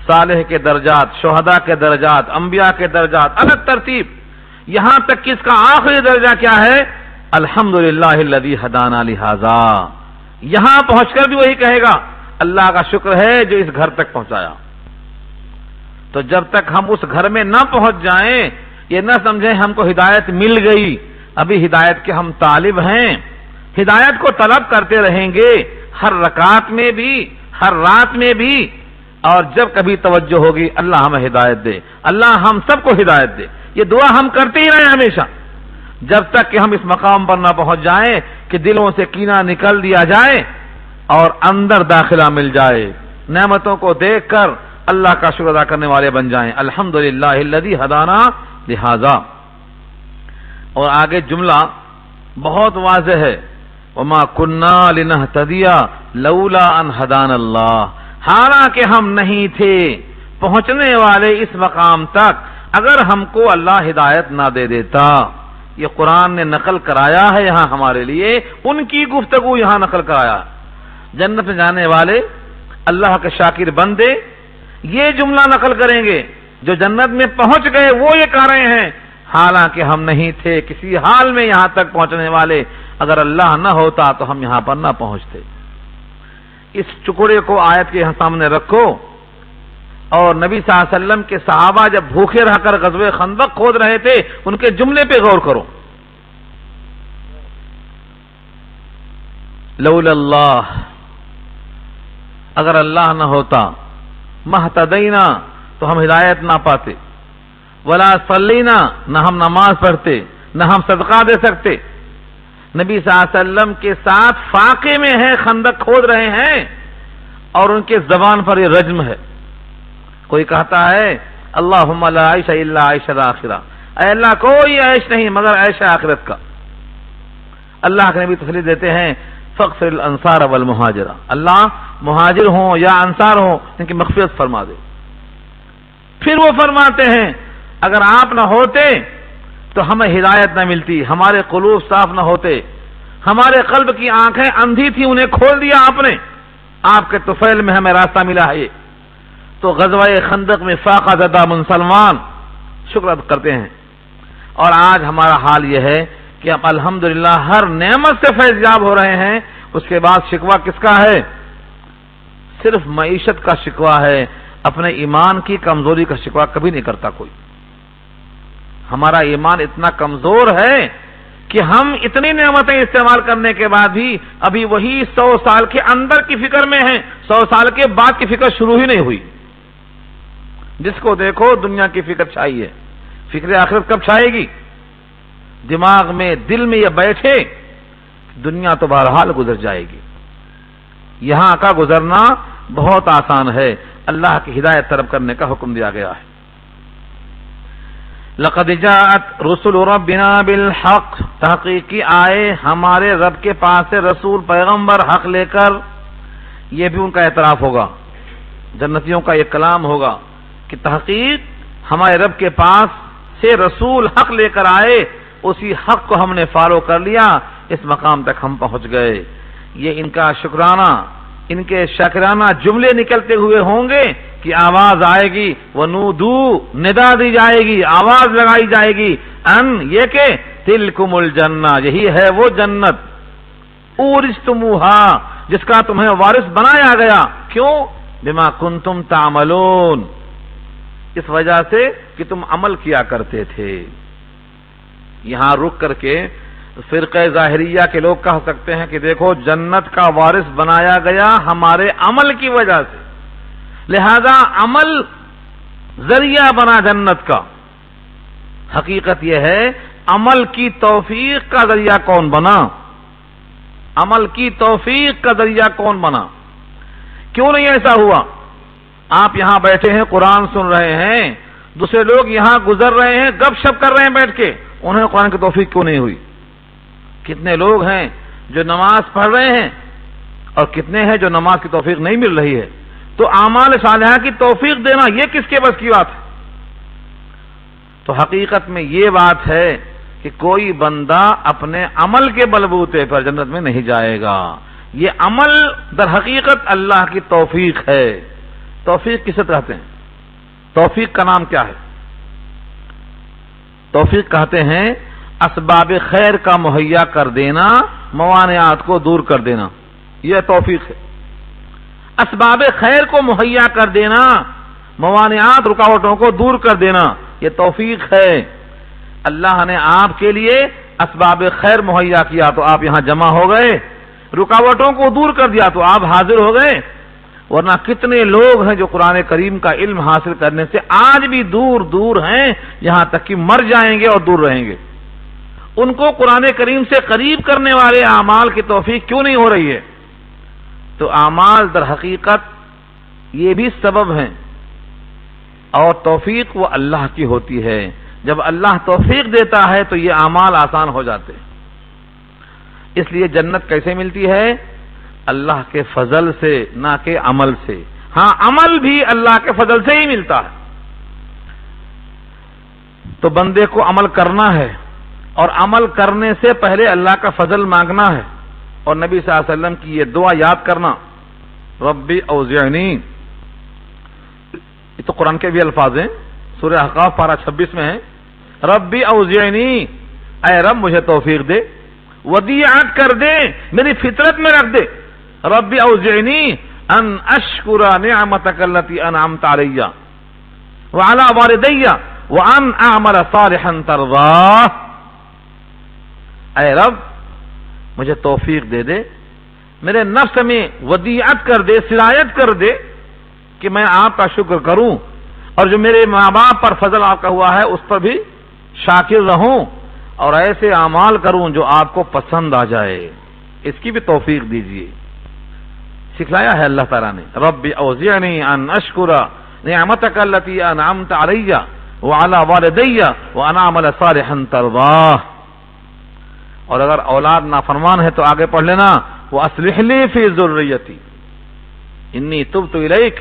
صالح کے درجات، شہداء کے درجات، انبیاء کے درجات، الگ ترتیب۔ یہاں تک کہ اس کا آخری درجہ کیا ہے؟ الحمدللہ الذی ہدانا لہذا۔ یہاں پہنچ کر بھی وہی کہے گا اللہ کا شکر ہے جو اس گھر تک پہنچایا۔ تو جب تک ہم اس گھر میں نہ پہنچ جائیں، یہ نہ سمجھیں ہم کو ہدایت مل گئی، ابھی ہدایت کے ہم طالب ہیں، ہدایت کو طلب کرتے رہیں گے، ہر رکعت میں بھی، ہر رات میں بھی، اور جب کبھی توجہ ہوگی اللہ ہمیں ہدایت دے، اللہ ہم سب کو ہدایت دے، یہ دعا ہم کرتے ہی رہیں ہمیشہ، جب تک کہ ہم اس مقام پر نہ پہنچ جائیں کہ دلوں سے کینہ نکل دیا جائے اور اندر داخلہ مل جائے، نعمتوں کو دیکھ کر اللہ کا شکر ادا کرنے والے بن جائیں۔ الحمدللہ الذی ہدانا لہذا۔ اور آگے جملہ بہت واضح ہے، وما كنا لنهتدي لولا ان هدانا اللہ، حالانکہ ہم نہیں تھے پہنچنے والے اس مقام تک اگر ہم کو اللہ ہدایت نہ دے دیتا۔ یہ قرآن نے نقل کرایا ہے یہاں ہمارے لیے، ان کی گفتگو یہاں نقل کرایا۔ جنت میں جانے والے اللہ کے شاکر بندے یہ جملہ نقل کریں گے، جو جنت میں پہنچ گئے وہ یہ کہہ رہے ہیں حالانکہ ہم نہیں تھے کسی حال میں یہاں تک پہنچنے والے، اگر اللہ نہ ہوتا تو ہم یہاں پر نہ پہنچتے۔ اس ٹکڑے کو آیت کے یہاں سامنے رکھو، اور نبی صلی اللہ علیہ وسلم کے صحابہ جب بھوکے رہ کر غزوہ خندق کھود رہے تھے ان کے جملے پہ غور کرو، لولا اللہ، اگر اللہ نہ ہوتا، مہتدینا، تو ہم ہدایت نہ پاتے، ولا صلینا، نہ ہم نماز پڑھتے، نہ ہم صدقہ دے سکتے۔ نبی صلی اللہ علیہ وسلم کے ساتھ فاقے میں ہیں، خندق کھود رہے ہیں، اور ان کے زبان پر یہ رجم ہے۔ کوئی کہتا ہے اللہم لا عیش الا عیش الاخرہ، اے اللہ کوئی عیش نہیں مگر عیش آخرت کا۔ اللہ کے نبی تسلی دیتے ہیں فاغفر الانصار والمہاجرہ، اللہ مہاجر ہوں یا انصار ہوں ان کی مغفرت فرما دے۔ پھر وہ فرماتے ہیں اگر آپ نہ ہوتے تو ہمیں ہدایت نہ ملتی، ہمارے قلوب صاف نہ ہوتے، ہمارے قلب کی آنکھیں اندھی تھی انہیں کھول دیا آپ نے، آپ کے طفیل میں ہمیں راستہ ملا ہے۔ تو غزوہ خندق میں فاقہ زدہ مسلمان شکر ادا کرتے ہیں، اور آج ہمارا حال یہ ہے کہ اب الحمدللہ ہر نعمت سے فیضیاب ہو رہے ہیں، اس کے بعد شکوہ کس کا ہے؟ صرف معیشت کا شکوہ ہے، اپنے ایمان کی کمزوری کا شکوہ کبھی نہیں کرتا کوئی۔ ہمارا ایمان اتنا کمزور ہے کہ ہم اتنی نعمتیں استعمال کرنے کے بعد بھی ابھی وہی 100 سال کے اندر کی فکر میں ہیں، 100 سال کے بعد کی فکر شروع ہی نہیں ہوئی۔ جس کو دیکھو دنیا کی فکر چھائی ہے، فکر آخرت کب چھائے گی؟ دماغ میں دل میں یہ بیٹھے دنیا تو بہرحال گزر جائے گی، یہاں کا گزرنا بہت آسان ہے، اللہ کی ہدایت طلب کرنے کا حکم دیا گیا ہے۔ لقد جاءت رسل ربنا بالحق، تحقیقی آئے ہمارے رب کے پاس سے رسول پیغمبر حق لے کر، یہ بھی ان کا اعتراف ہوگا، جنتیوں کا یہ کلام ہوگا کہ تحقیق ہمارے رب کے پاس سے رسول حق لے کر آئے، اسی حق کو ہم نے فالو کر لیا، اس مقام تک ہم پہنچ گئے۔ یہ ان کا شکرانہ، ان کے شاکرانہ جملے نکلتے ہوئے ہوں گے کہ آواز آئے گی، وَنُودُوا، ندا دی جائے گی، آواز لگائی جائے گی، ان یہ کہ تِلْكُمُ الْجَنَّةُ، یہی ہے وہ جنت، اورثتموہا، جس کا تمہیں وارث بنایا گیا، کیوں؟ بما کنتم تعملون، اس وجہ سے کہ تم عمل کیا کرتے تھے۔ یہاں رک کر کے فرقہ ظاہریہ کے لوگ کہہ سکتے ہیں کہ دیکھو جنت کا وارث بنایا گیا ہمارے عمل کی وجہ سے، لہذا عمل ذریعہ بنا جنت کا۔ حقیقت یہ ہے عمل کی توفیق کا ذریعہ کون بنا؟ عمل کی توفیق کا ذریعہ کون بنا؟ کیوں نہیں ایسا ہوا؟ آپ یہاں بیٹھے ہیں، قرآن سن رہے ہیں، دوسرے لوگ یہاں گزر رہے ہیں، گپ شپ کر رہے ہیں بیٹھ کے، انہیں قرآن کی توفیق کیوں نہیں ہوئی؟ کتنے لوگ ہیں جو نماز پڑھ رہے ہیں اور کتنے ہیں جو نماز کی توفیق نہیں مل رہی ہے؟ تو اعمال صالحہ کی توفیق دینا یہ کس کے بس کی بات ہے؟ تو حقیقت میں یہ بات ہے کہ کوئی بندہ اپنے عمل کے بلبوتے پر جنت میں نہیں جائے گا، یہ عمل در حقیقت اللہ کی توفیق ہے۔ توفیق کسے کہتے ہیں؟ توفیق کا نام کیا ہے؟ توفیق کہتے ہیں اسباب خیر کا مہیا کر دینا، موانعات کو دور کر دینا، یہ توفیق ہے۔ اسباب خیر کو مہیا کر دینا، موانعات رکاوٹوں کو دور کر دینا، یہ توفیق ہے۔ اللہ نے آپ کے لیے اسباب خیر مہیا کیا تو آپ یہاں جمع ہو گئے، رکاوٹوں کو دور کر دیا تو آپ حاضر ہو گئے، ورنہ کتنے لوگ ہیں جو قرآن کریم کا علم حاصل کرنے سے آج بھی دور دور ہیں، یہاں تک کہ مر جائیں گے اور دور رہیں گے۔ ان کو قرآن کریم سے قریب کرنے والے اعمال کی توفیق کیوں نہیں ہو رہی ہے؟ تو اعمال در حقیقت یہ بھی سبب ہیں، اور توفیق وہ اللہ کی ہوتی ہے۔ جب اللہ توفیق دیتا ہے تو یہ اعمال آسان ہو جاتے ہیں۔ اس لیے جنت کیسے ملتی ہے؟ اللہ کے فضل سے، نہ کہ عمل سے۔ ہاں عمل بھی اللہ کے فضل سے ہی ملتا ہے، تو بندے کو عمل کرنا ہے، اور عمل کرنے سے پہلے اللہ کا فضل مانگنا ہے، اور نبی صلی اللہ علیہ وسلم کی یہ دعا یاد کرنا، ربی اوزعنی، یہ تو قرآن کے بھی الفاظ ہیں، سورہ احقاف پارہ 26 میں ہے، ربی اوزعنی، اے رب مجھے توفیق دے، ودیعت کر دے، میری فطرت میں رکھ دے، ربی اوزعنی ان اشکر نعمتک التی انعمت علی وعلی والدی وان اعمل صالحا ترضاہ، اے رب مجھے توفیق دے دے، میرے نفس میں ودیعت کر دے، صلاحیت کر دے کہ میں آپ کا شکر کروں، اور جو میرے ماں باپ پر فضل آپ کا ہوا ہے اس پر بھی شاکر رہوں، اور ایسے اعمال کروں جو آپ کو پسند آ جائے، اس کی بھی توفیق دیجیے۔ سکھلایا ہے اللہ تعالیٰ نے، رب اوزعنی ان اشکر نعمتک التی انعمت علی وعلی والدی وان اعمل صالحا ترضاہ۔ اور اگر اولاد نافرمان ہے تو آگے پڑھ لینا، وَأَصْلِحْ لِي فِي ذُرِّيَّتِي إِنِّي تُبْتُ إِلَيْكَ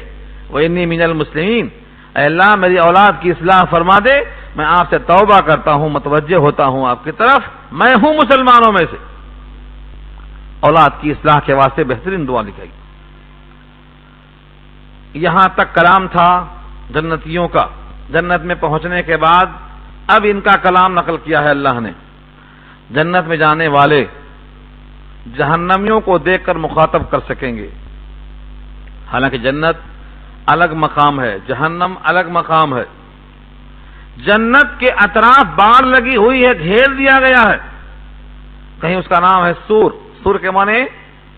وَإِنِّي مِنَ الْمُسْلِمِينَ، اے اللہ میری اولاد کی اصلاح فرما دے، میں آپ سے توبہ کرتا ہوں، متوجہ ہوتا ہوں آپ کی طرف، میں ہوں مسلمانوں میں سے۔ اولاد کی اصلاح کے واسطے بہترین دعا لکھائی۔ یہاں تک کلام تھا جنتیوں کا، جنت میں پہنچنے کے بعد اب ان کا کلام نقل کیا ہے اللہ نے۔ جنت میں جانے والے جہنمیوں کو دیکھ کر مخاطب کر سکیں گے، حالانکہ جنت الگ مقام ہے، جہنم الگ مقام ہے، جنت کے اطراف باڑ لگی ہوئی ہے، گھیر دیا گیا ہے. کہیں اس کا نام ہے سور. سور کے معنی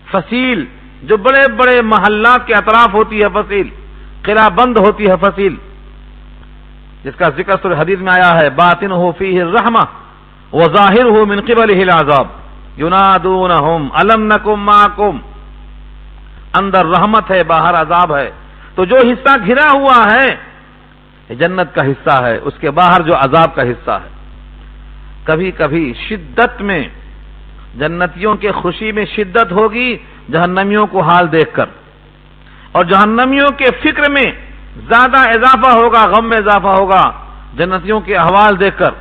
فصیل، جو بڑے بڑے محلات کے اطراف ہوتی ہے فصیل، قلعہ بند ہوتی ہے فصیل، جس کا ذکر سورہ حدید میں آیا ہے باطنہ فیہ الرحمہ وظاہرہ من قبلہ العذاب ینادونہم الم نکم معکم. اندر رحمت ہے، باہر عذاب ہے. تو جو حصہ گھرا ہوا ہے جنت کا حصہ ہے، اس کے باہر جو عذاب کا حصہ ہے. کبھی کبھی شدت میں جنتیوں کے خوشی میں شدت ہوگی جہنمیوں کو حال دیکھ کر، اور جہنمیوں کے فکر میں زیادہ اضافہ ہوگا، غم میں اضافہ ہوگا جنتیوں کے احوال دیکھ کر.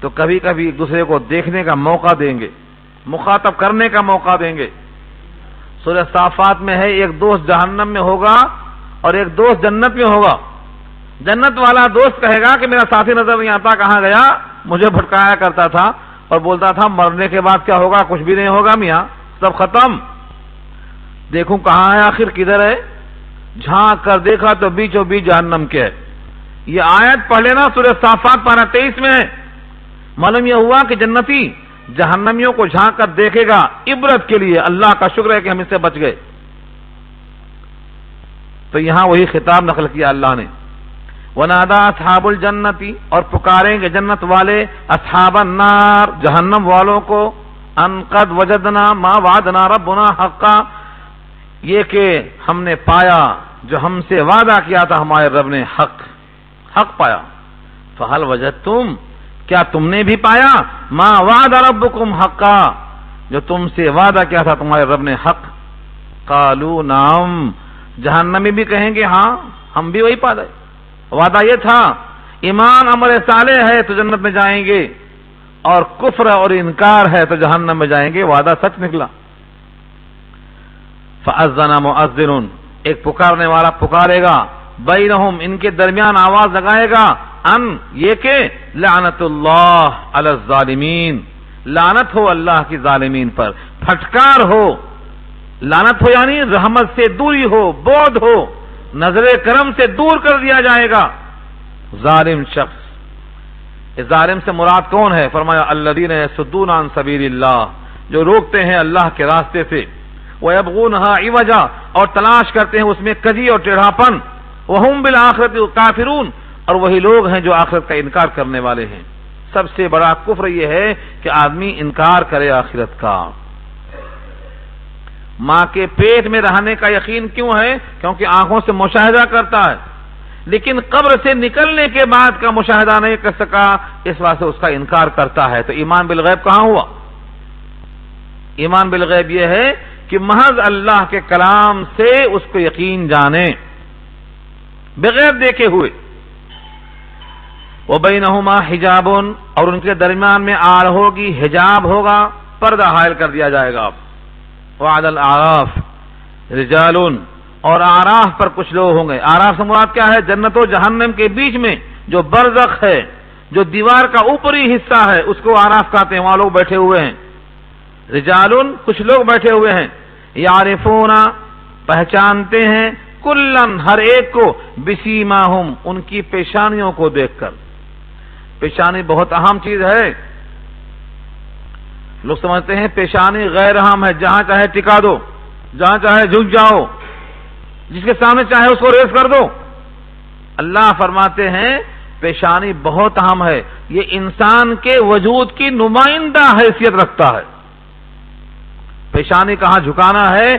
تو کبھی کبھی ایک دوسرے کو دیکھنے کا موقع دیں گے، مخاطب کرنے کا موقع دیں گے. سورہ صافات میں ہے ایک دوست جہنم میں ہوگا اور ایک دوست جنت میں ہوگا. جنت والا دوست کہے گا کہ میرا ساتھی نظر نہیں آتا، کہاں گیا، مجھے بھٹکایا کرتا تھا اور بولتا تھا مرنے کے بعد کیا ہوگا، کچھ بھی نہیں ہوگا میاں، سب ختم، دیکھوں کہاں ہے، آخر کدھر ہے. جھانک کر دیکھا تو بیچوں بیچ جہنم کے ہے. یہ آیت پڑھ لینا سورہ صافات پارہ 23 میں ہے. معلوم یہ ہوا کہ جنتی جہنمیوں کو جھانک کر دیکھے گا عبرت کے لیے. اللہ کا شکر ہے کہ ہم اس سے بچ گئے. تو یہاں وہی خطاب نقل کیا اللہ نے، وَنَادَا أَصْحَابُ الْجَنَّةِ، اور پکاریں گے جنت والے اصحاب النار، جہنم والوں کو، أَن قَدْ وَجَدْنَا مَا وَعَدْنَا رَبُّنَا حَقًّا، یہ کہ ہم نے پایا جو ہم سے وعدہ کیا تھا ہمارے رب نے، حق پایا. فَهَلْ وَجَدْتُمْ، کیا تم نے بھی پایا، مَا وَعَدَ رَبُّكُمْ حَقًّا، جو تم سے وعدہ کیا تھا تمہارے رب نے حق. قَالُوا نَعَمْ، جہنمی بھی کہیں گے ہاں ہم بھی وہی پا گئے. وعدہ یہ تھا ایمان عمل صالح ہے تو جنت میں جائیں گے، اور کفر اور انکار ہے تو جہنم میں جائیں گے. وعدہ سچ نکلا. فَأَذَّنَ مُؤَذِّنٌ، ایک پکارنے والا پکارے گا، بینہم، ان کے درمیان آواز لگائے گا، ان، یہ کہ لعنت اللہ علی الظالمین، لعنت ہو اللہ کی ظالمین پر، پھٹکار ہو. لعنت ہو یعنی رحمت سے دوری ہو، بعد ہو، نظر کرم سے دور کر دیا جائے گا ظالم شخص. اس ظالم سے مراد کون ہے؟ فرمایا الذین یصدون عن سبیل اللہ، جو روکتے ہیں اللہ کے راستے سے، وَيَبْغُونَهَا عِوَجًا، اور تلاش کرتے ہیں اس میں کجی اور ٹیڑھاپن، وَهُمْ بِالْآخِرَةِ کافرون، اور وہی لوگ ہیں جو آخرت کا انکار کرنے والے ہیں. سب سے بڑا کفر یہ ہے کہ آدمی انکار کرے آخرت کا. ماں کے پیٹ میں رہنے کا یقین کیوں ہے؟ کیونکہ آنکھوں سے مشاہدہ کرتا ہے، لیکن قبر سے نکلنے کے بعد کا مشاہدہ نہیں کر سکا، اس واسطے اس کا انکار کرتا ہے. تو ایمان بالغیب کہاں ہوا؟ ایمان بالغیب یہ ہے کہ محض اللہ کے کلام سے اس کو یقین جانے بغیر دیکھے ہوئے. وَبَيْنَهُمَا حِجَابٌ، اور ان کے درمیان میں آڑ ہوگی، حجاب ہوگا، پردہ حائل کر دیا جائے گا. وعد الاعراف رجال، اور اعراف پر کچھ لوگ ہوں گے. اعراف سے مراد کیا ہے؟ جنت و جہنم کے بیچ میں جو برزخ ہے، جو دیوار کا اوپری حصہ ہے، اس کو اعراف کہتے ہیں. وہاں لوگ بیٹھے ہوئے ہیں. رجال، کچھ لوگ بیٹھے ہوئے ہیں. یعرفون، پہچانتے ہیں، کلن، ہر ایک کو، بسیماہم، ان کی پیشانیوں کو دیکھ کر. پیشانی بہت اہم چیز ہے. لوگ سمجھتے ہیں پیشانی غیر اہم ہے، جہاں چاہے ٹکا دو، جہاں چاہے جھک جاؤ، جس کے سامنے چاہے اس کو ریس کر دو. اللہ فرماتے ہیں پیشانی بہت اہم ہے، یہ انسان کے وجود کی نمائندہ حیثیت رکھتا ہے. پیشانی کہاں جھکانا ہے؟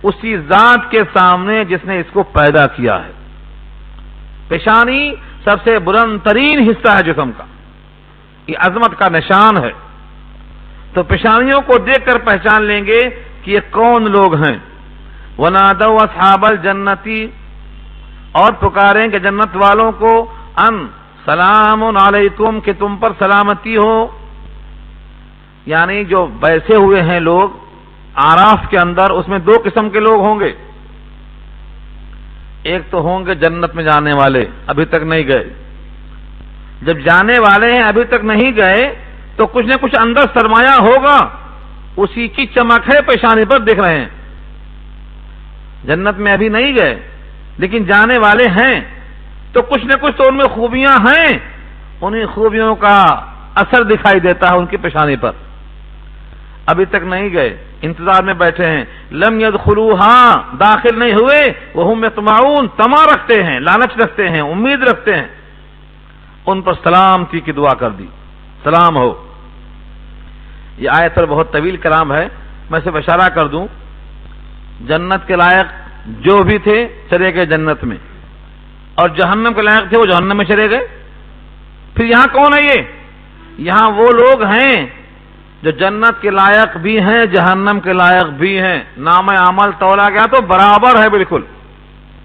اسی ذات کے سامنے جس نے اس کو پیدا کیا ہے. پیشانی سب سے بلند ترین حصہ ہے جسم کا، یہ عظمت کا نشان ہے. تو پیشانیوں کو دیکھ کر پہچان لیں گے کہ یہ کون لوگ ہیں. وَنَادَوْا أَصْحَابَ الْجَنَّةِ، اور پکاریں کہ جنت والوں کو، ان سلام علیکم، کہ تم پر سلامتی ہو. یعنی جو بیٹھے ہوئے ہیں لوگ آراف کے اندر، اس میں دو قسم کے لوگ ہوں گے. ایک تو ہوں گے جنت میں جانے والے، ابھی تک نہیں گئے. جب جانے والے ہیں ابھی تک نہیں گئے تو کچھ نہ کچھ اندر سرمایہ ہوگا، اسی کی چمک ہے پیشانی پر دیکھ رہے ہیں. جنت میں ابھی نہیں گئے لیکن جانے والے ہیں تو کچھ نہ کچھ تو ان میں خوبیاں ہیں. انہیں خوبیوں کا اثر دکھائی دیتا ہے ان کی پیشانی پر. ابھی تک نہیں گئے, انتظار میں بیٹھے ہیں. لم يدخلوها, داخل نہیں ہوئے. وهم يطمعون, طمع رکھتے ہیں, لالچ رکھتے ہیں, امید رکھتے ہیں. ان پر سلامتی کی دعا کر دی, سلام ہو. یہ آیت پر بہت طویل کلام ہے, میں صرف اشارہ کر دوں. جنت کے لائق جو بھی تھے چلے گئے جنت میں, اور جہنم کے لائق تھے وہ جہنم میں چلے گئے. پھر یہاں کون ہے یہ؟ یہاں وہ لوگ ہیں جو جنت کے لائق بھی ہیں, جہنم کے لائق بھی ہیں. نام عمل تولا گیا تو برابر ہے بالکل.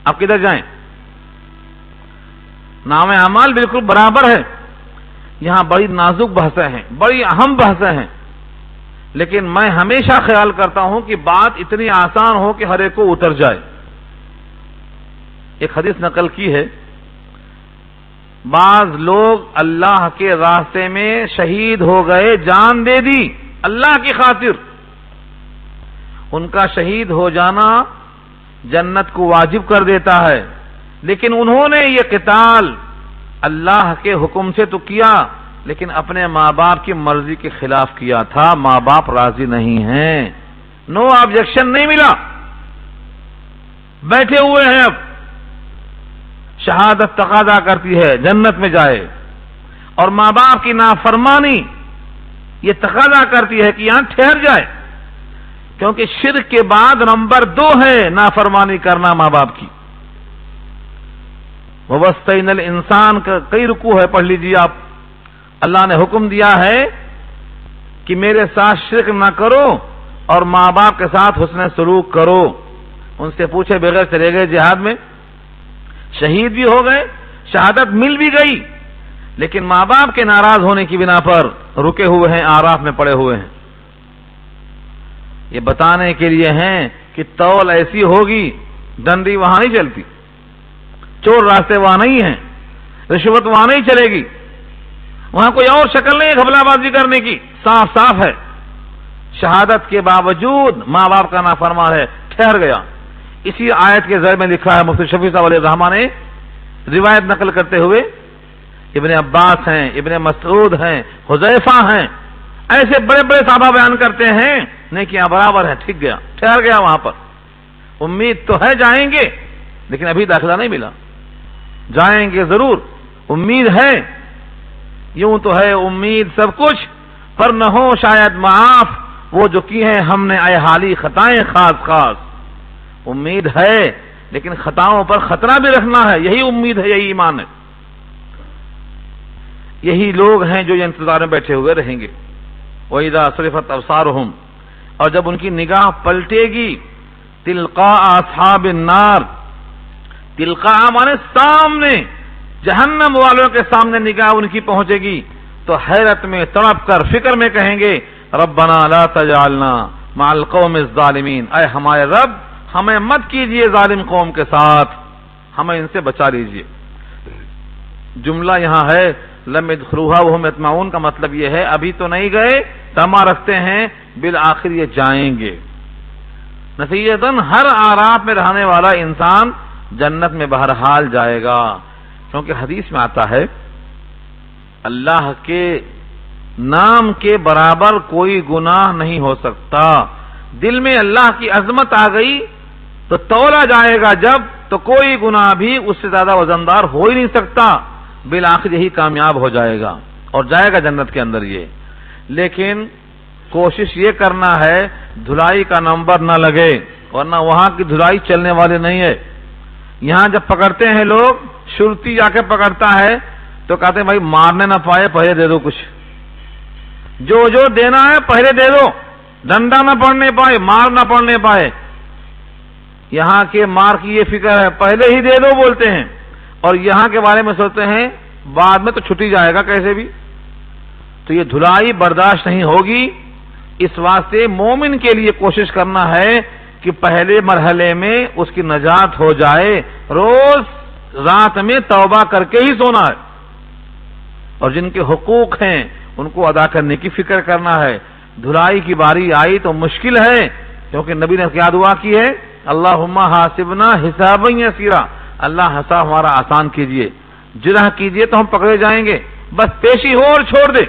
آپ کدھر جائیں, نام عمل بالکل برابر ہے. یہاں بڑی نازک بحثیں ہیں, بڑی اہم بحثیں ہیں, لیکن میں ہمیشہ خیال کرتا ہوں کہ بات اتنی آسان ہو کہ ہر ایک کو اتر جائے. ایک حدیث نقل کی ہے, بعض لوگ اللہ کے راستے میں شہید ہو گئے, جان دے دی اللہ کی خاطر. ان کا شہید ہو جانا جنت کو واجب کر دیتا ہے, لیکن انہوں نے یہ قتال اللہ کے حکم سے تو کیا, لیکن اپنے ماں باپ کی مرضی کے خلاف کیا تھا. ماں باپ راضی نہیں ہیں, نو آبجیکشن نہیں ملا, بیٹھے ہوئے ہیں. اب شہادت تقاضا کرتی ہے جنت میں جائے, اور ماں باپ کی نافرمانی یہ تقاضا کرتی ہے کہ یہاں ٹھہر جائے, کیونکہ شرک کے بعد نمبر 2 ہے نافرمانی کرنا ماں باپ کی. وَوَصَّيْنَا الْإِنسَانَ کا کئی رکوع ہے, پڑھ لیجیے آپ. اللہ نے حکم دیا ہے کہ میرے ساتھ شرک نہ کرو اور ماں باپ کے ساتھ حسن سلوک کرو. ان سے پوچھے بغیر چلے گئے جہاد میں, شہید بھی ہو گئے, شہادت مل بھی گئی, لیکن ماں باپ کے ناراض ہونے کی بنا پر رکے ہوئے ہیں, آراف میں پڑے ہوئے ہیں. یہ بتانے کے لیے ہیں کہ تول ایسی ہوگی, ڈنڈی وہاں نہیں چلتی, چور راستے وہاں نہیں ہیں, رشوت وہاں نہیں چلے گی, وہاں کوئی اور شکل نہیں ہے گھپلا بازی کرنے کی, صاف صاف ہے. شہادت کے باوجود ماں باپ کا نافرمان ہے, ٹھہر گیا. اسی آیت کے ذیل میں لکھا ہے, مفتی شفیع صاحب علیہ الرحمٰ نے روایت نقل کرتے ہوئے, ابن عباس ہیں, ابن مسعود ہیں, حذیفہ ہیں, ایسے بڑے بڑے صحابہ بیان کرتے ہیں نیکیاں برابر ہیں, ٹھیک گیا, ٹھہر گیا وہاں پر. امید تو ہے جائیں گے, لیکن ابھی داخلہ نہیں ملا. جائیں گے ضرور, امید ہے, یوں تو ہے امید سب کچھ, پر نہ ہو شاید معاف وہ جو کی ہیں ہم نے اے حالی خطائیں خاص خاص. امید ہے, لیکن خطاؤں پر خطرہ بھی رکھنا ہے, یہی امید ہے, یہی ایمان ہے. یہی لوگ ہیں جو یہ انتظار میں بیٹھے ہوئے رہیں گے. وَإِذَا صُرِفَتْ أَبْصَارُهُمْ, اور جب ان کی نگاہ پلٹے گی, تِلْقَاءَ أَصْحَابِ النَّارِ, تلقاء مانے سامنے, جہنم والوں کے سامنے نگاہ ان کی پہنچے گی تو حیرت میں تڑپ کر فکر میں کہیں گے, ربنا لا تجعلنا مع القوم الظالمین, اے ہمارے رب ہمیں مت کیجئے ظالم قوم کے ساتھ, ہمیں ان سے بچا لیجئے. جملہ یہاں ہے لم يدخلوها وهم يطمعون, کا مطلب یہ ہے ابھی تو نہیں گئے, طمع رکھتے ہیں, بالآخر یہ جائیں گے. نتیجتاً ہر آراف میں رہنے والا انسان جنت میں بہرحال جائے گا, کیونکہ حدیث میں آتا ہے اللہ کے نام کے برابر کوئی گناہ نہیں ہو سکتا. دل میں اللہ کی عظمت آ گئی تو تولا جائے گا جب, تو کوئی گناہ بھی اس سے زیادہ وزندار ہو ہی نہیں سکتا, بالآخر یہی کامیاب ہو جائے گا اور جائے گا جنت کے اندر یہ. لیکن کوشش یہ کرنا ہے دھلائی کا نمبر نہ لگے, ورنہ وہاں کی دھلائی چلنے والے نہیں ہے. یہاں جب پکڑتے ہیں لوگ, شرطی جا کے پکڑتا ہے تو کہتے ہیں بھائی مارنے نہ پائے پہلے دے دو کچھ, جو جو دینا ہے پہلے دے دو, ڈنڈا نہ پڑنے پائے, مار نہ پڑنے پائے. یہاں کے مار کی یہ فکر ہے پہلے ہی دے دو بولتے ہیں, اور یہاں کے بارے میں سوچتے ہیں بعد میں تو چھٹی جائے گا کیسے بھی. تو یہ دھلائی برداشت نہیں ہوگی. اس واسطے مومن کے لیے کوشش کرنا ہے کہ پہلے مرحلے میں اس کی نجات ہو جائے, روز رات میں توبہ کر کے ہی سونا ہے, اور جن کے حقوق ہیں ان کو ادا کرنے کی فکر کرنا ہے. دھلائی کی باری آئی تو مشکل ہے, کیونکہ نبی نے کیا دعا کی ہے, اللہم حاسبنا حسابا یسیرا, اللہ حساب ہمارا آسان کیجئے, جرح کیجئے تو ہم پکڑے جائیں گے, بس پیشی ہو اور چھوڑ دے.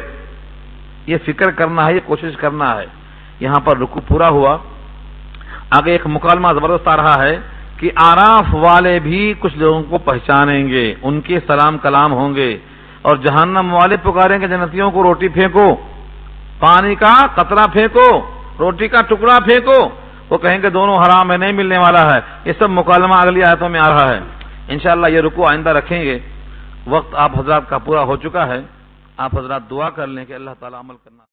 یہ فکر کرنا ہے، یہ کوشش کرنا ہے. یہاں پر رکوع پورا ہوا. آگے ایک مکالمہ زبردست آ رہا ہے کہ آراف والے بھی کچھ لوگوں کو پہچانیں گے، ان کے سلام کلام ہوں گے، اور جہنم والے پکاریں گے جنتیوں کو روٹی پھینکو، پانی کا قطرہ پھینکو، روٹی کا ٹکڑا پھینکو. وہ کہیں گے دونوں حرام ہے، نہیں ملنے والا ہے. یہ سب مکالمہ اگلی آیتوں میں آ رہا ہے. انشاءاللہ یہ رکوع آئندہ رکھیں گے. وقت آپ حضرات کا پورا ہو چکا ہے. آپ حضرات دعا کر لیں کہ اللہ تعالیٰ عمل کرنا